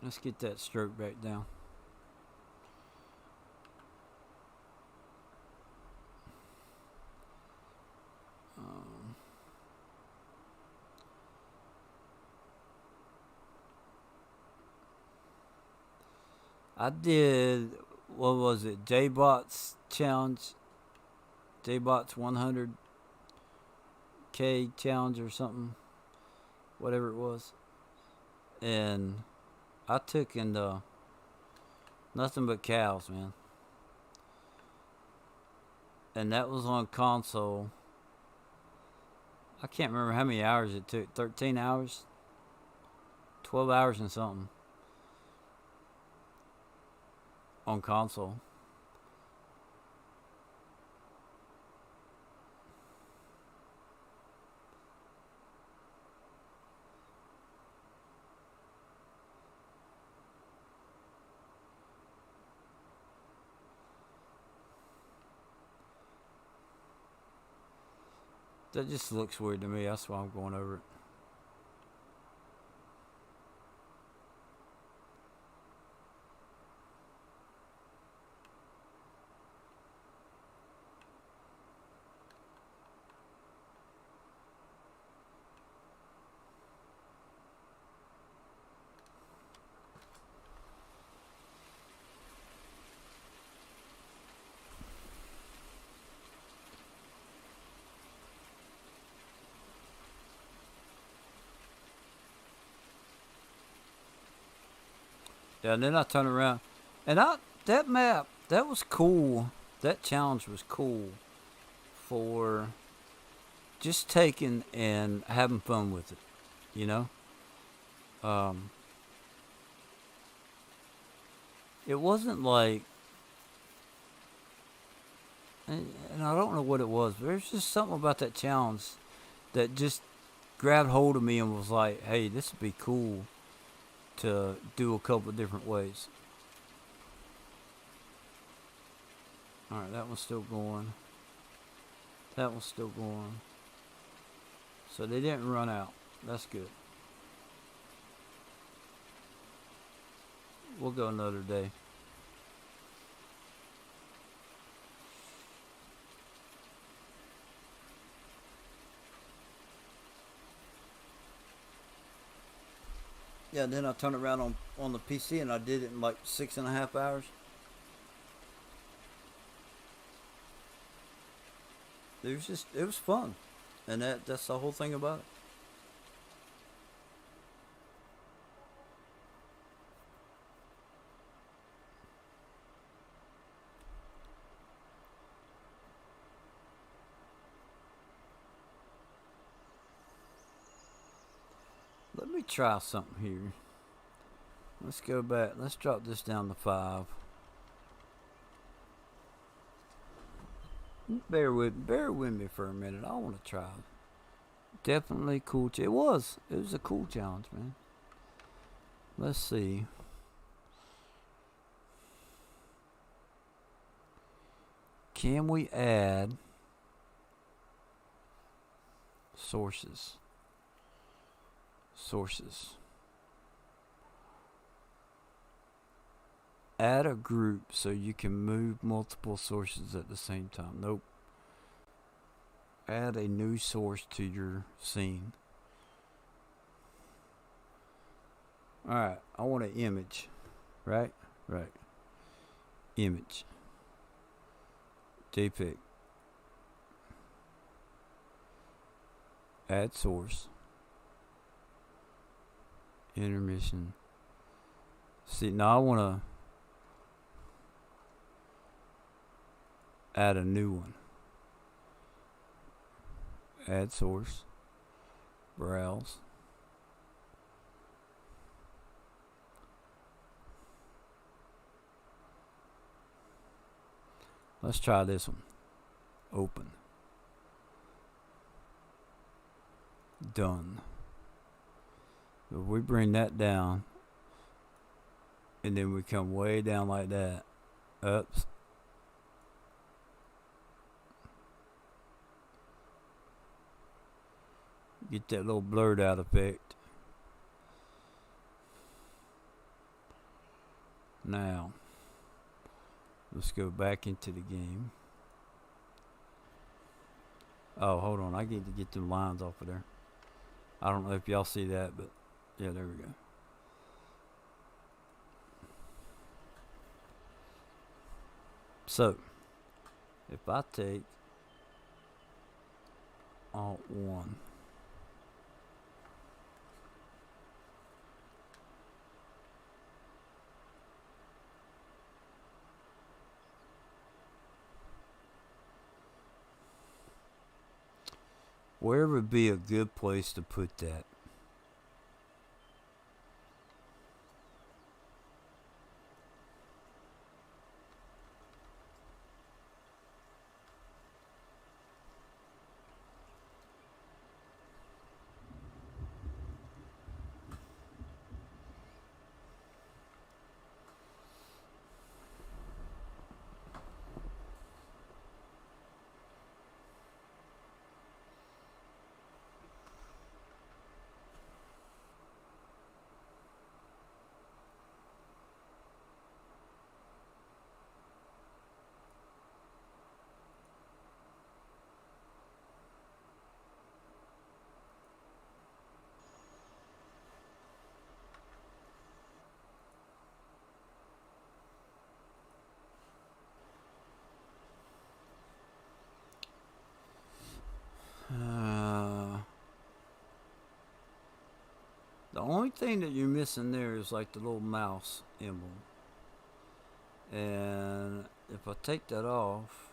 Let's get that stroke back down. Um, I did. What was it? JBot's challenge. JBot's 100K challenge or something. Whatever it was. And I took in nothing but cows, man. And that was on console. I can't remember how many hours it took. 13 hours? 12 hours and something. On console. That just looks weird to me. That's why I'm going over it. Yeah, and then I turn around, and that map that was cool. That challenge was cool for just taking and having fun with it. You know, um, it wasn't like, and I don't know what it was, but there's just something about that challenge that just grabbed hold of me and was like, "Hey, this would be cool to do a couple of different ways." All right, that one's still going. That one's still going. So they didn't run out. That's good. We'll go another day. Yeah, then I turned around on the PC and I did it in like 6.5 hours. It was fun, and that's the whole thing about it. Let me try something here. Let's go back. Let's drop this down to 5. Bear with me for a minute. I want to try. Definitely cool. It was. It was a cool challenge, man. Let's see. Can we add sources? Sources. Add a group so you can move multiple sources at the same time. Nope. Add a new source to your scene. Alright, I want an image. Right? Right. Image. JPEG. Add source. Intermission. See, now I want to add a new one. Add source. Browse. Let's try this one. Open. Done. So if we bring that down, and then we come way down like that. Oops. Get that little blurred out effect. Now, let's go back into the game. Oh, hold on. I need to get them lines off of there. I don't know if y'all see that, but yeah, there we go. So, if I take Alt 1, where would be a good place to put that? only thing that you're missing there is like the little mouse emblem. And if I take that off,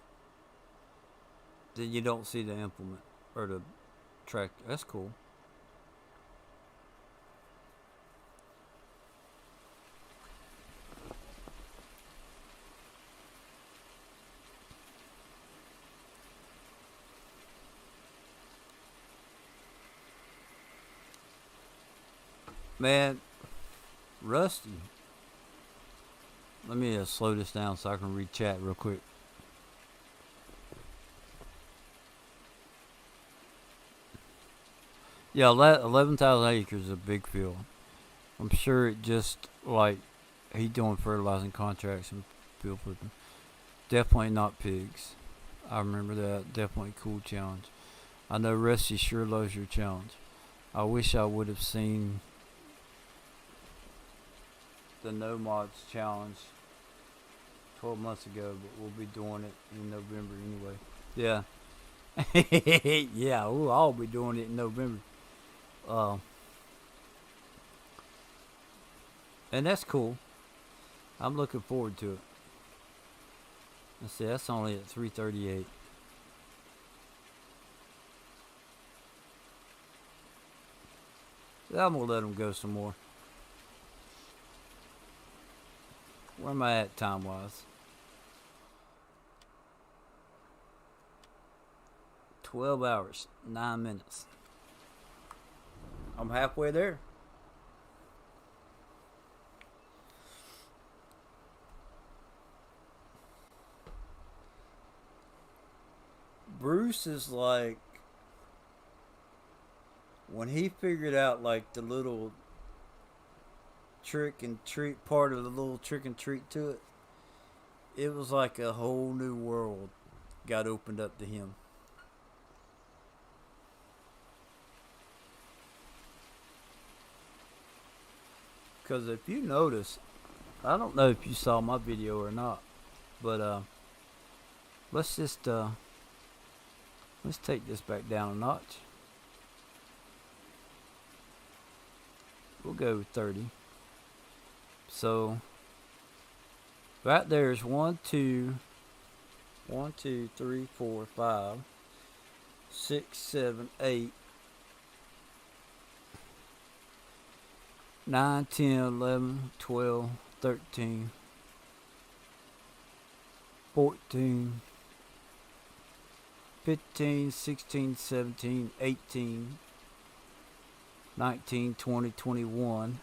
then you don't see the implement or the tractor. That's cool. Man, Rusty. Let me slow this down so I can read chat real quick. Yeah, 11,000 acres is a big field. I'm sure it just like he doing fertilizing contracts and field flipping. Definitely not pigs. I remember that. Definitely cool challenge. I know Rusty sure loves your challenge. I wish I would have seen the No Mods challenge 12 months ago, but we'll be doing it in November anyway. Yeah. Yeah, we'll all be doing it in November. And that's cool. I'm looking forward to it. Let's see, that's only at 3:38. I'm gonna let them go some more. Where am I at time wise? 12 hours, 9 minutes. I'm halfway there. Bruce is like, when he figured out like the little trick and treat part of the little trick and treat to it, it was like a whole new world got opened up to him. Because if you notice, I don't know if you saw my video or not, but let's just let's take this back down a notch. We'll go with 30. So right there's 1, 2, 3, 4, 5, 6, 7, 8, 9, 10, 11, 12, 13, 14, 15, 16, 17, 18, 19, 20, 21.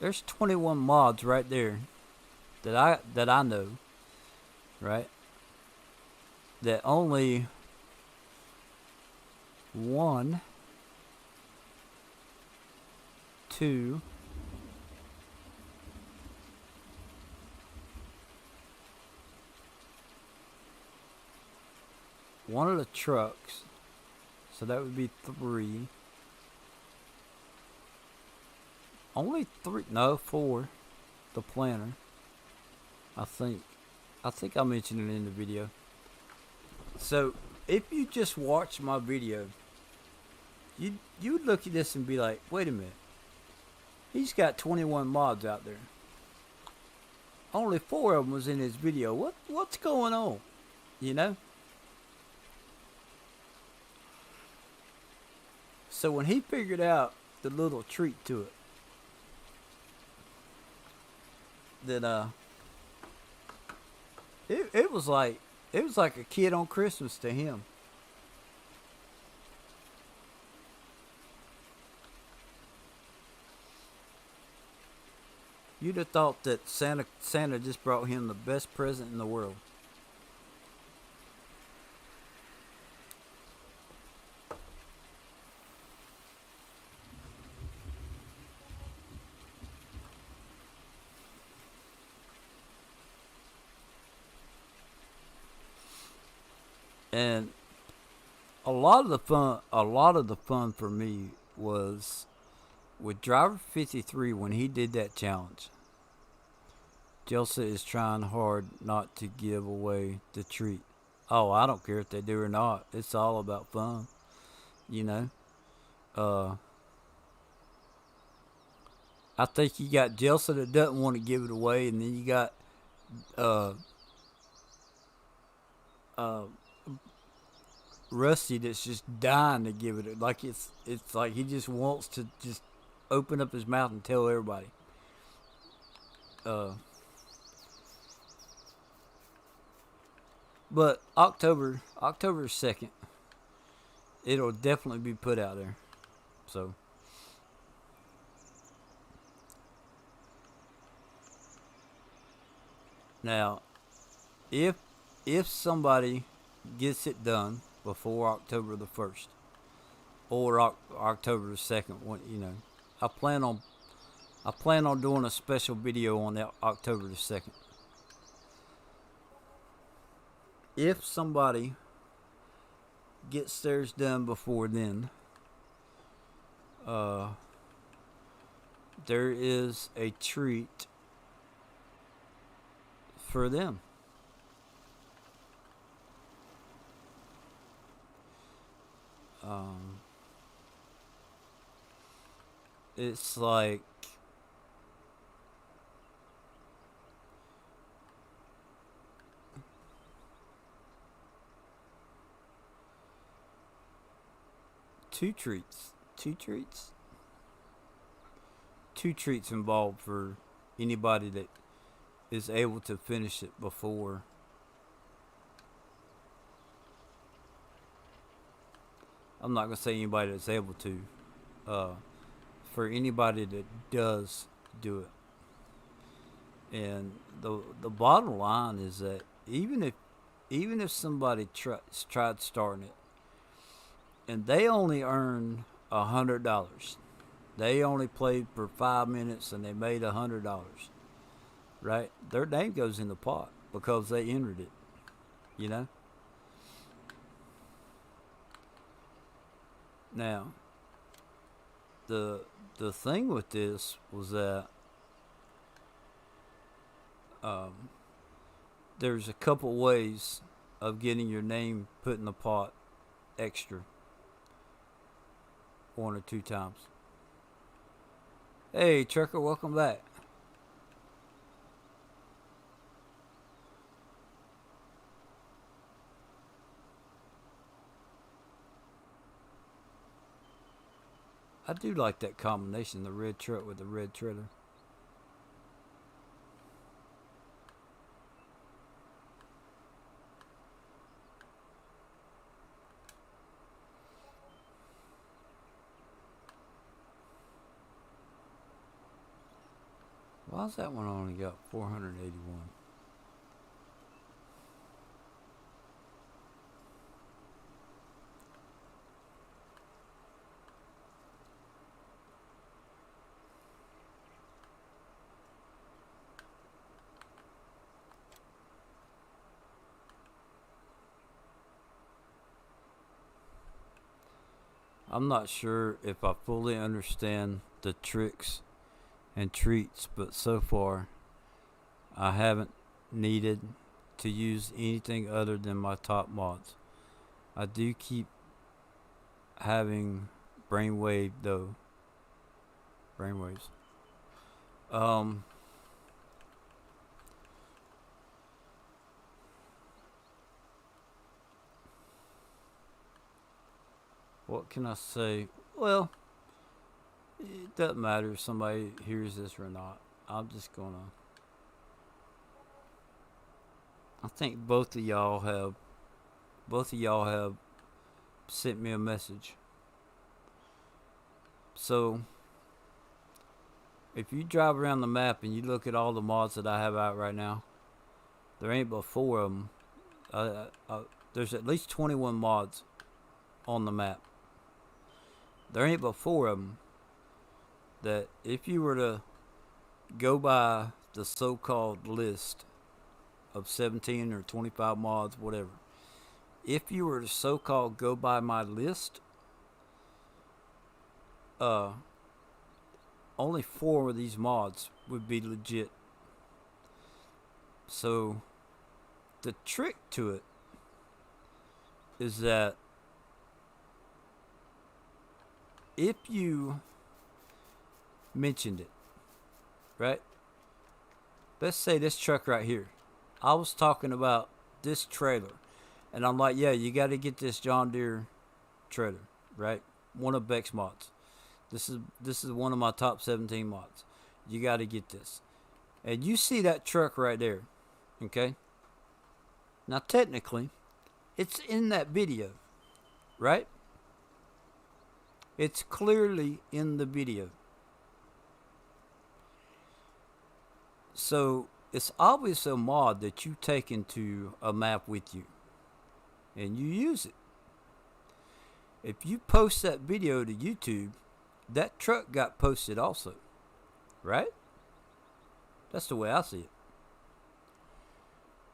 There's 21 mods right there that I know, right? That only 1, 2, one of the trucks, so that would be 3. Only 3, no, 4. The planner, I think I mentioned it in the video. So if you just watch my video, you'd look at this and be like, wait a minute, he's got 21 mods out there. Only 4 of them was in his video. What's going on? You know? So when he figured out the little treat to it, that it was like a kid on Christmas to him. You'd have thought that Santa just brought him the best present in the world. And a lot of the fun for me was with Driver 53 when he did that challenge. Jelsa is trying hard not to give away the treat. Oh, I don't care if they do or not. It's all about fun, you know. Uh, I think you got Jelsa that doesn't want to give it away, and then you got uh, uh, Rusty that's just dying to give it. Like it's like he just wants to just open up his mouth and tell everybody. Uh, but October 2nd, it'll definitely be put out there. So now, if somebody gets it done before October the 1st or October the 2nd, I plan on doing a special video on that October the 2nd. If somebody gets theirs done before then, uh, there is a treat for them. Um, it's like two treats. Two treats involved for anybody that is able to finish it before. I'm not gonna say anybody that's able to. For anybody that does do it, and the bottom line is that even if somebody tried starting it and they only earned $100, they only played for 5 minutes and they made $100, right? Their name goes in the pot because they entered it, you know. Now, the thing with this was that there's a couple ways of getting your name put in the pot extra 1 or 2 times. Hey, Trucker, welcome back. I do like that combination, the red truck with the red trailer. Why's that one only got 481? I'm not sure if I fully understand the tricks and treats, but so far I haven't needed to use anything other than my top mods. I do keep having brainwave though. Brainwaves. Um what can I say? Well, it doesn't matter if somebody hears this or not. I'm just gonna I think both of y'all have sent me a message. So if you drive around the map and you look at all the mods that I have out right now, there ain't but 4 of them. There's at least 21 mods on the map. There ain't but 4 of them that if you were to go by the so-called list of 17 or 25 mods, whatever, if you were to so-called go by my list, only 4 of these mods would be legit. So the trick to it is that if you mentioned it, right? Let's say this truck right here. I was talking about this trailer, and I'm like, yeah, you got to get this John Deere trailer, right? One of Beck's mods. This is one of my top 17 mods. You got to get this, and you see that truck right there, okay? Now technically, it's in that video, right? It's clearly in the video. So it's obvious a mod that you take into a map with you and you use it. If you post that video to YouTube, that truck got posted also, right? That's the way I see it.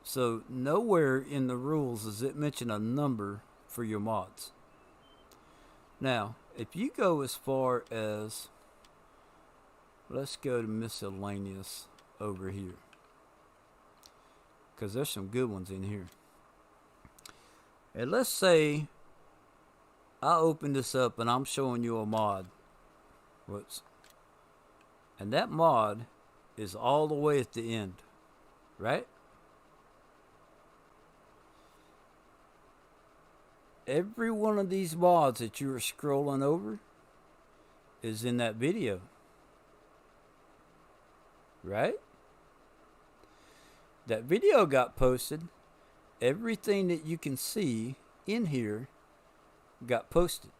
So nowhere in the rules does it mention a number for your mods. Now, if you go as far as, let's go to miscellaneous over here, because there's some good ones in here. And let's say I open this up and I'm showing you a mod. Whoops. And that mod is all the way at the end, right? Every one of these mods that you are scrolling over is in that video, right? That video got posted. Everything that you can see in here got posted.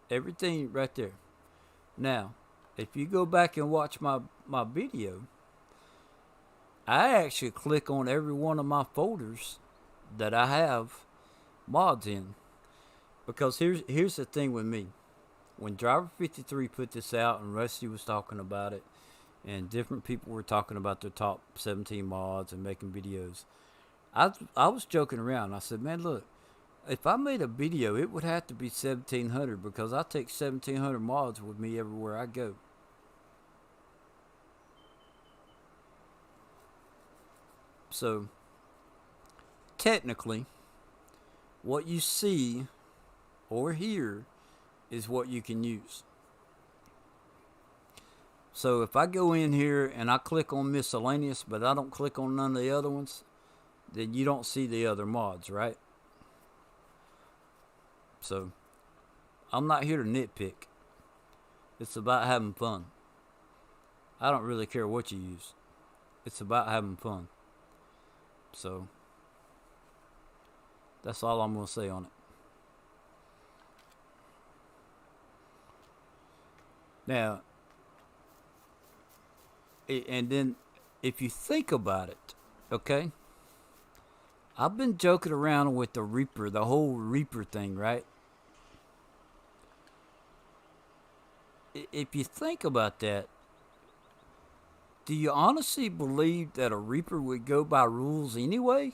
Everything right there. Now, if you go back and watch my video, I actually click on every one of my folders that I have mods in. Because here's the thing with me. When Driver 53 put this out and Rusty was talking about it and different people were talking about their top 17 mods and making videos, I was joking around. I said, man, look, if I made a video, it would have to be 1,700 because I take 1,700 mods with me everywhere I go. So, technically, what you see or hear is what you can use. So if I go in here and I click on miscellaneous, but I don't click on none of the other ones, then you don't see the other mods, right? So I'm not here to nitpick. It's about having fun. I don't really care what you use. It's about having fun. So that's all I'm going to say on it. Now, and then if you think about it, okay? I've been joking around with the Reaper, the whole Reaper thing, right? If you think about that, do you honestly believe that a Reaper would go by rules anyway?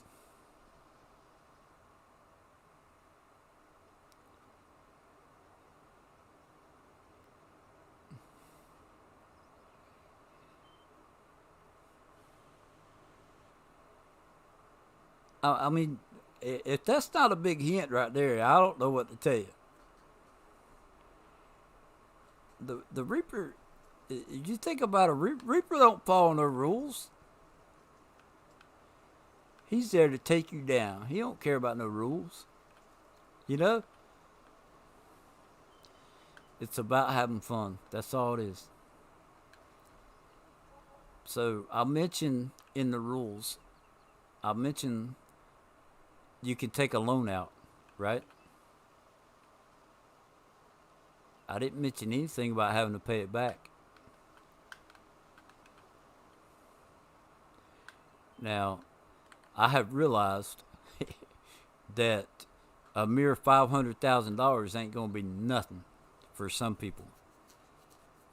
I mean, if that's not a big hint right there, I don't know what to tell you. The Reaper, you think about a Reaper don't follow no rules. He's there to take you down. He don't care about no rules. You know? It's about having fun. That's all it is. So I mentioned in the rules, I mentioned you can take a loan out, right? I didn't mention anything about having to pay it back. Now, I have realized that a mere $500,000 ain't going to be nothing for some people.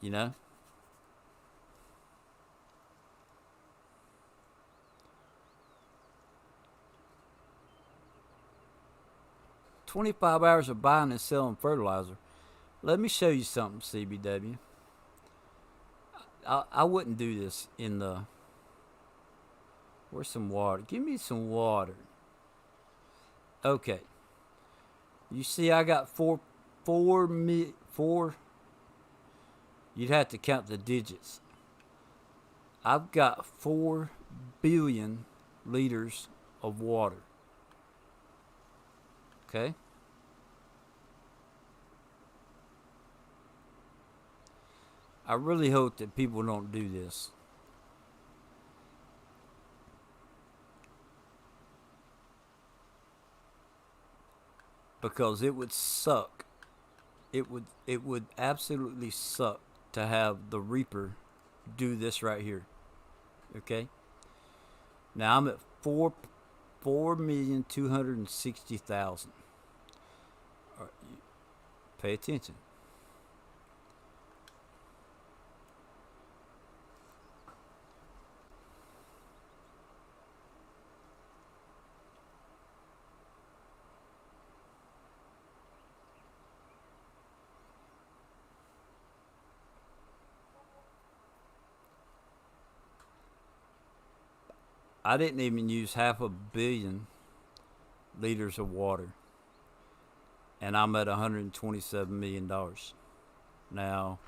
You know? $25 hours of buying and selling fertilizer. Let me show you something, CBW. I wouldn't do this in the Where's some water? Give me some water. Okay. You see, I got four. You'd have to count the digits. I've got 4 billion liters of water. Okay? I really hope that people don't do this. Because it would suck. It would absolutely suck to have the Reaper do this right here. Okay? Now I'm at 4,260,000. Pay attention. I didn't even use 500,000,000 liters of water, and I'm at $127 million. Now,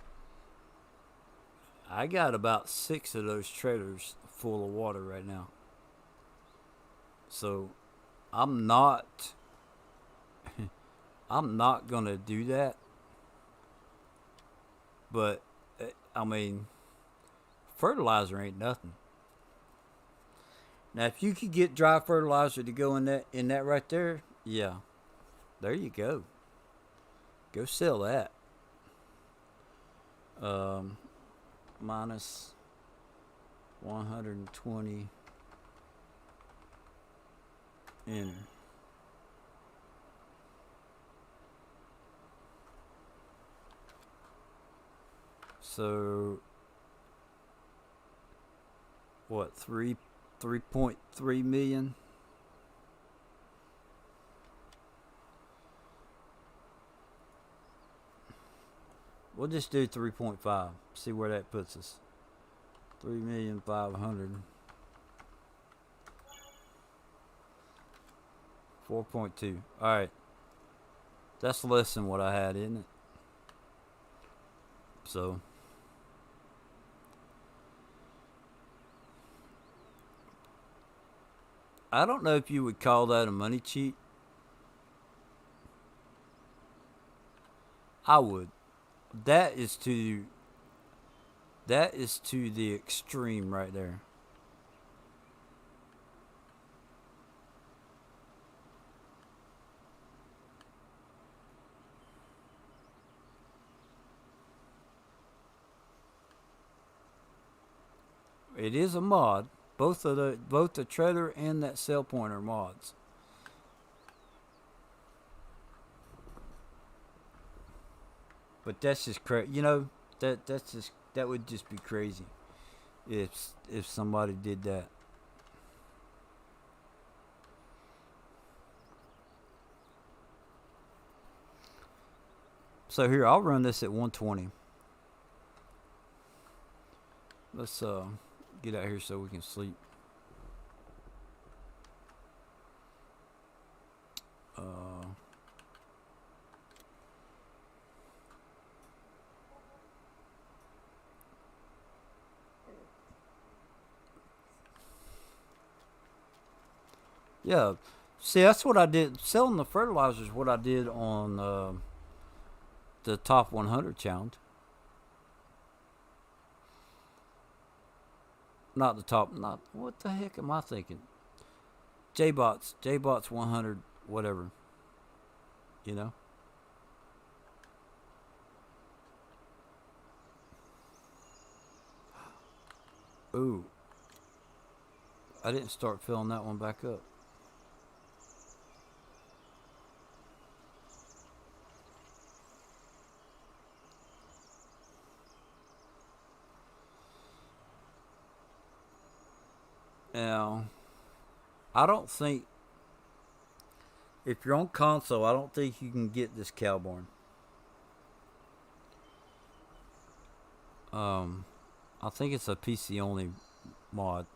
I got about 6 of those trailers full of water right now. So, I'm not I'm not going to do that. But I mean, fertilizer ain't nothing. Now, if you could get dry fertilizer to go in that right there, yeah, there you go. Go sell that. Minus 120. Enter. So what? 3.3 million. We'll just do 3.5. See where that puts us. 3,500,000. 4.2. All right. That's less than what I had, isn't it? So I don't know if you would call that a money cheat. I would. That is to the extreme right there. It is a mod. Both the trailer and that cell point are mods. But that's just crazy. That would just be crazy if somebody did that. So here, I'll run this at 120. Let's get out here so we can sleep. Yeah, see, that's what I did. Selling the fertilizer is what I did on the top 100 challenge. Not the top. Not what the heck am I thinking? JBots 100 whatever. You know. Ooh, I didn't start filling that one back up. Now, I don't think if you're on console, I don't think you can get this Cowborn. I think it's a PC only mod.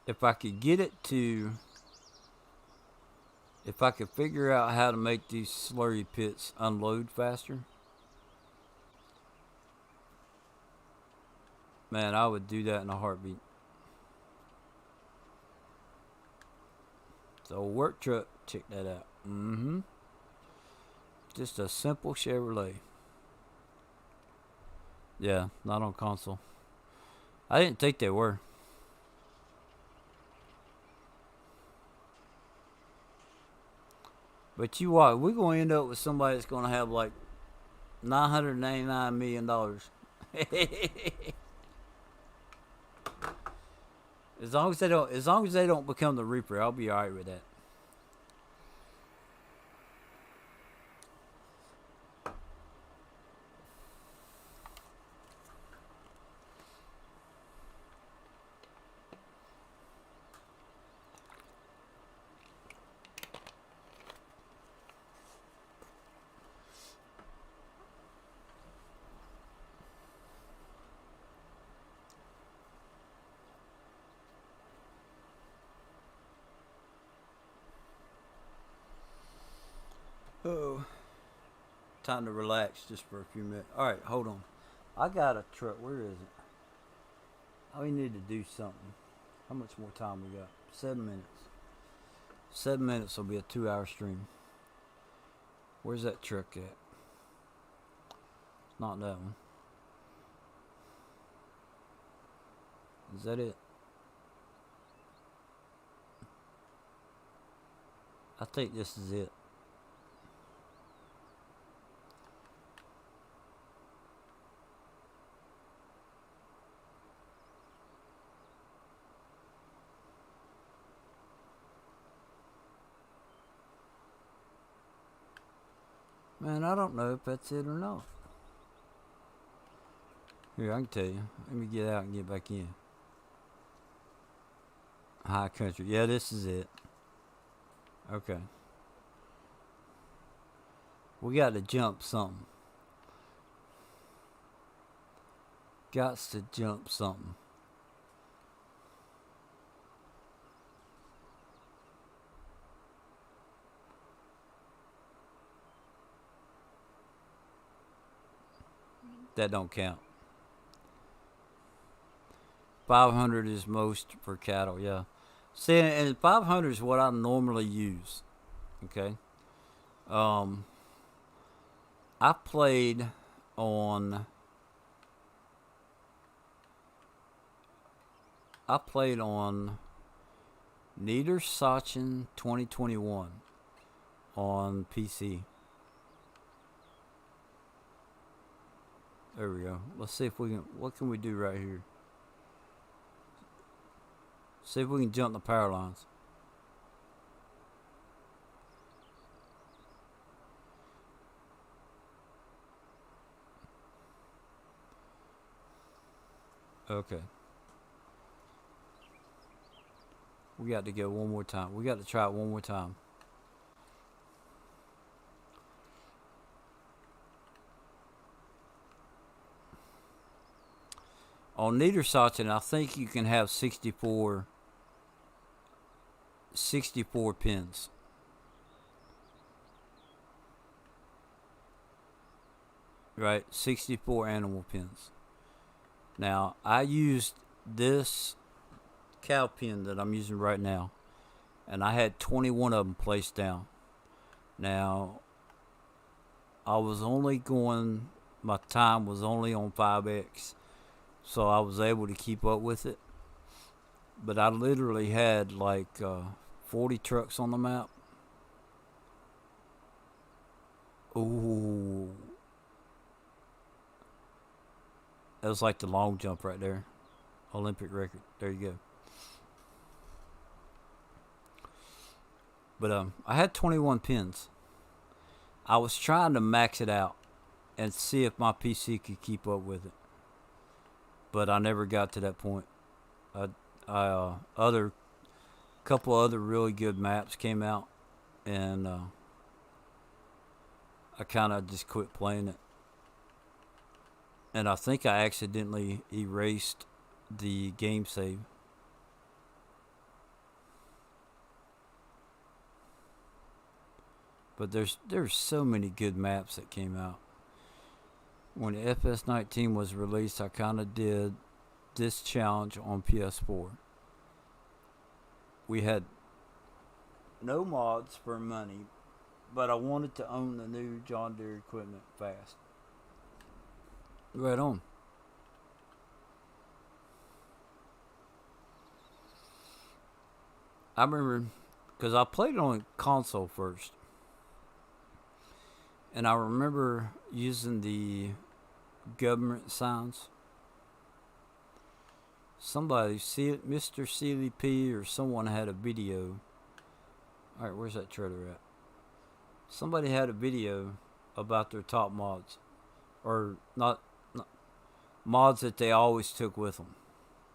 if I could get it to, if I could figure out how to make these slurry pits unload faster, man, I would do that in a heartbeat. So work truck, check that out. Mm-hmm. Just a simple Chevrolet. Yeah, not on console. I didn't think they were. But you what? We're gonna end up with somebody that's gonna have like $999 million. As long as they don't become the Reaper, I'll be alright with that. Oh, time to relax just for a few minutes. All right, hold on. I got a truck. Where is it? Oh, we need to do something. How much more time we got? 7 minutes. 7 minutes will be a 2-hour stream. Where's that truck at? It's not that one. Is that it? I think this is it. Man, I don't know if that's it or not. Here, I can tell you. Let me get out and get back in. High country. Yeah, this is it. Okay. We got to jump something. Gots to jump something. That don't count. 500 is most for cattle, yeah. See, and 500 is what I normally use. Okay. I played on. Niedersachsen 2021 on PC. There we go. Let's see if we can. What can we do right here? See if we can jump the power lines. Okay. We got to go one more time. We got to try it one more time. On Niedersachsen, I think you can have 64 pins. Right? 64 animal pins. Now, I used this cow pen that I'm using right now, and I had 21 of them placed down. Now, I was only going, my time was only on 5X, so I was able to keep up with it. But I literally had like 40 trucks on the map. Ooh. That was like the long jump right there. Olympic record. There you go. But I had 21 pins. I was trying to max it out and see if my PC could keep up with it. But I never got to that point. Couple other really good maps came out, and I kind of just quit playing it. And I think I accidentally erased the game save. But there's so many good maps that came out. When the FS19 was released, I kind of did this challenge on PS4. We had no mods for money, but I wanted to own the new John Deere equipment fast. Right on. I remember, because I played it on console first, and I remember using the government signs. Somebody, Mr. CDP or someone had a video. Alright, where's that trailer at? Somebody had a video about their top mods. Or not mods that they always took with them.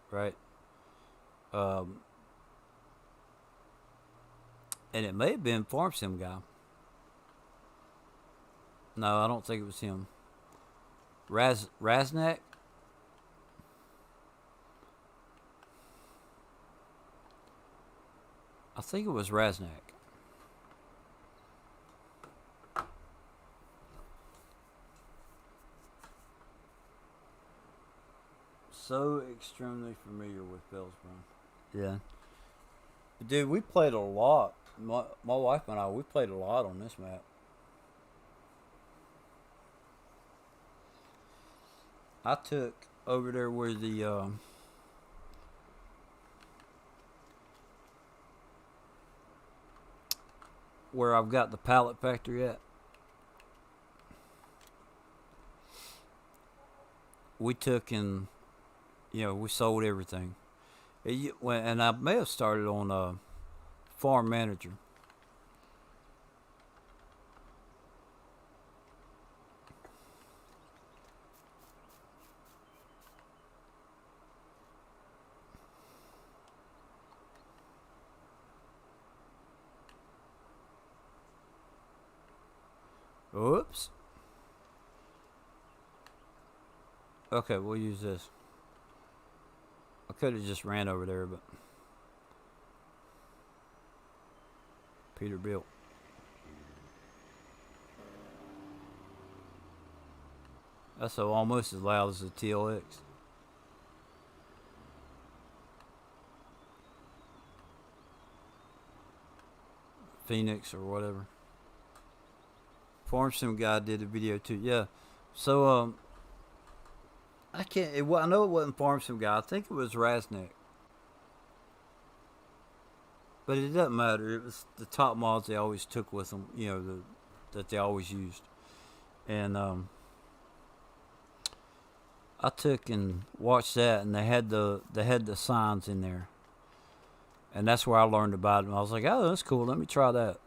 Right? And it may have been Farm Sim guy. No, I don't think it was him. Raznak? I think it was Raznak. So extremely familiar with Bellsburn. Yeah. Dude, we played a lot. My wife and I, we played a lot on this map. I took over there where the where I've got the pallet factory at. We took and we sold everything. And I may have started on farm manager. Oops. Okay, we'll use this. I could have just ran over there, but Peterbilt. That's almost as loud as the TLX. Phoenix or whatever. Farm Sim guy did a video too. Yeah. So I can't. I know it wasn't Farm Sim guy. I think it was Raznak. But it doesn't matter. It was the top mods they always took with them. That they always used. And I took and watched that, and they had the signs in there. And that's where I learned about it. And I was like, oh, that's cool. Let me try that.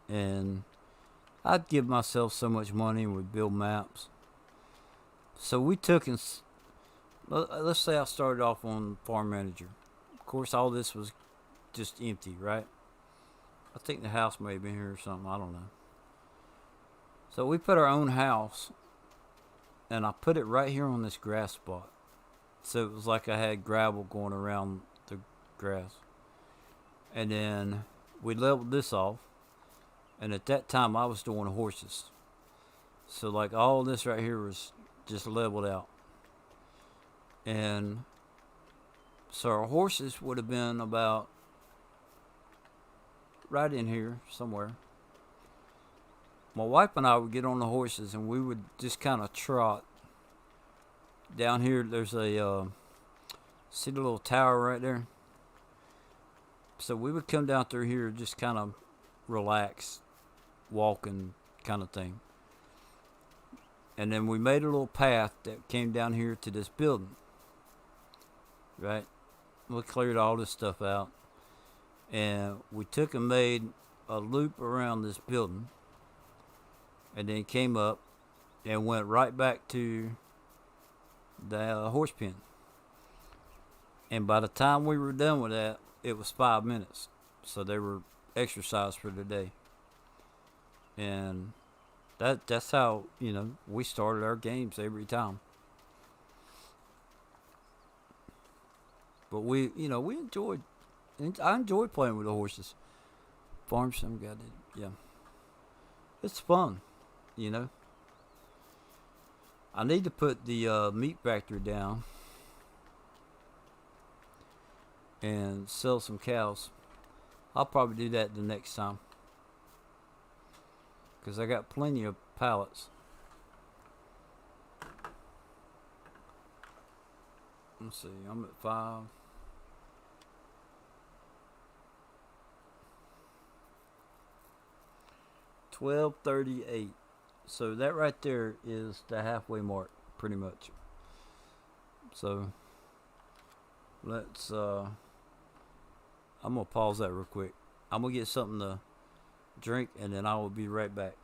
And I'd give myself so much money and would build maps. So we took and let's say I started off on Farm Manager. Of course, all this was just empty, right? I think the house may have been here or something. I don't know. So we put our own house, and I put it right here on this grass spot. So it was like I had gravel going around the grass. And then we leveled this off. And at that time, I was doing horses. So, like, all this right here was just leveled out. And so our horses would have been about right in here somewhere. My wife and I would get on the horses, and we would just kind of trot. Down here, there's a, see the little tower right there? So we would come down through here, just kind of relax. Walking kind of thing. And then we made a little path that came down here to this building. Right? We cleared all this stuff out. And we took and made a loop around this building. And then came up and went right back to the horse pen. And by the time we were done with that, it was 5 minutes. So they were exercise for the day. And that's how, we started our games every time. But we enjoyed, I enjoyed playing with the horses. Farm Sim guy did, yeah. it's fun, you know. I need to put the meat factory down and sell some cows. I'll probably do that the next time because I got plenty of pallets. Let's see, I'm at 5. 12:38. So that right there is the halfway mark, pretty much. So let's I'm gonna pause that real quick. I'm gonna get something to drink and then I will be right back.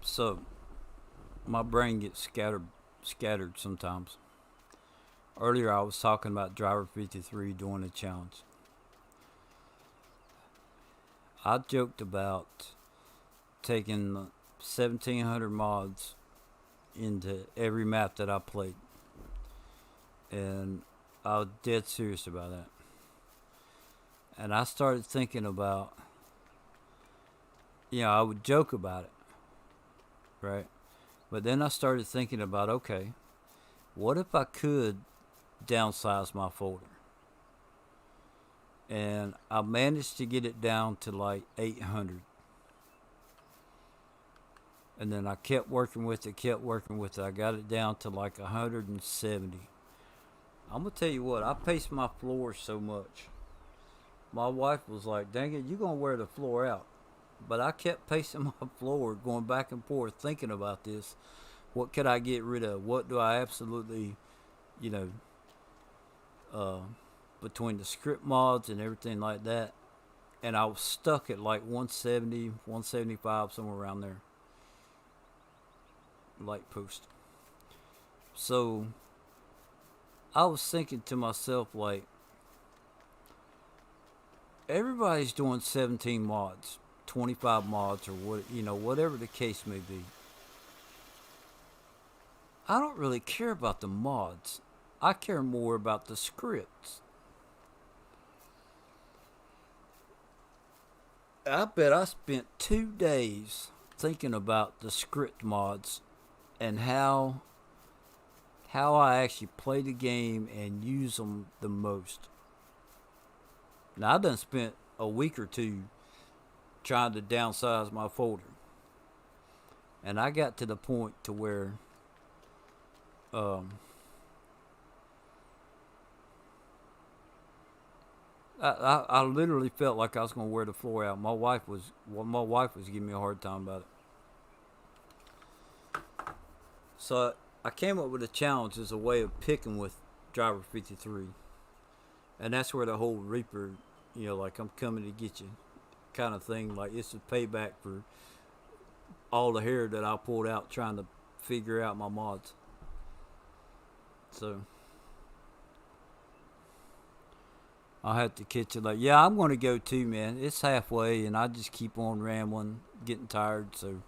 So my brain gets scattered sometimes. Earlier I was talking about Driver 53 doing a challenge. I joked about taking 1,700 mods into every map that I played. And I was dead serious about that. And I started thinking about, I would joke about it, right? But then I started thinking about, okay, what if I could downsize my folder? And I managed to get it down to like 800. And then I kept working with it. I got it down to like 170. I'm going to tell you what, I paced my floor so much. My wife was like, dang it, you're going to wear the floor out. But I kept pacing my floor, going back and forth, thinking about this. What could I get rid of? What do I absolutely, you know, between the script mods and everything like that. And I was stuck at like 170, 175, somewhere around there. Light post. So I was thinking to myself, like, everybody's doing 17 mods, 25 mods, or whatever the case may be. I don't really care about the mods. I care more about the scripts. I bet I spent 2 days thinking about the script mods and how I actually play the game and use them the most. Now I done spent a week or two trying to downsize my folder, and I got to the point to where I literally felt like I was gonna wear the floor out. My wife was giving me a hard time about it. So I came up with a challenge as a way of picking with Driver 53, and that's where the whole Reaper, like I'm coming to get you, kind of thing. Like it's a payback for all the hair that I pulled out trying to figure out my mods. So I'll have to catch it. Like, yeah, I'm going to go too, man. It's halfway, and I just keep on rambling, getting tired. So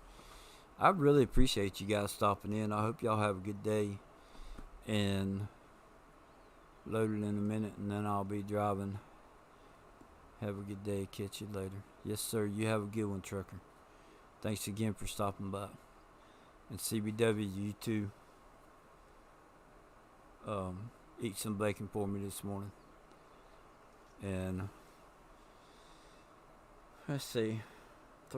I really appreciate you guys stopping in. I hope y'all have a good day. And loaded in a minute, and then I'll be driving. Have a good day. Catch you later. Yes, sir. You have a good one, trucker. Thanks again for stopping by. And CBW, you too. Eat some bacon for me this morning. And let's see.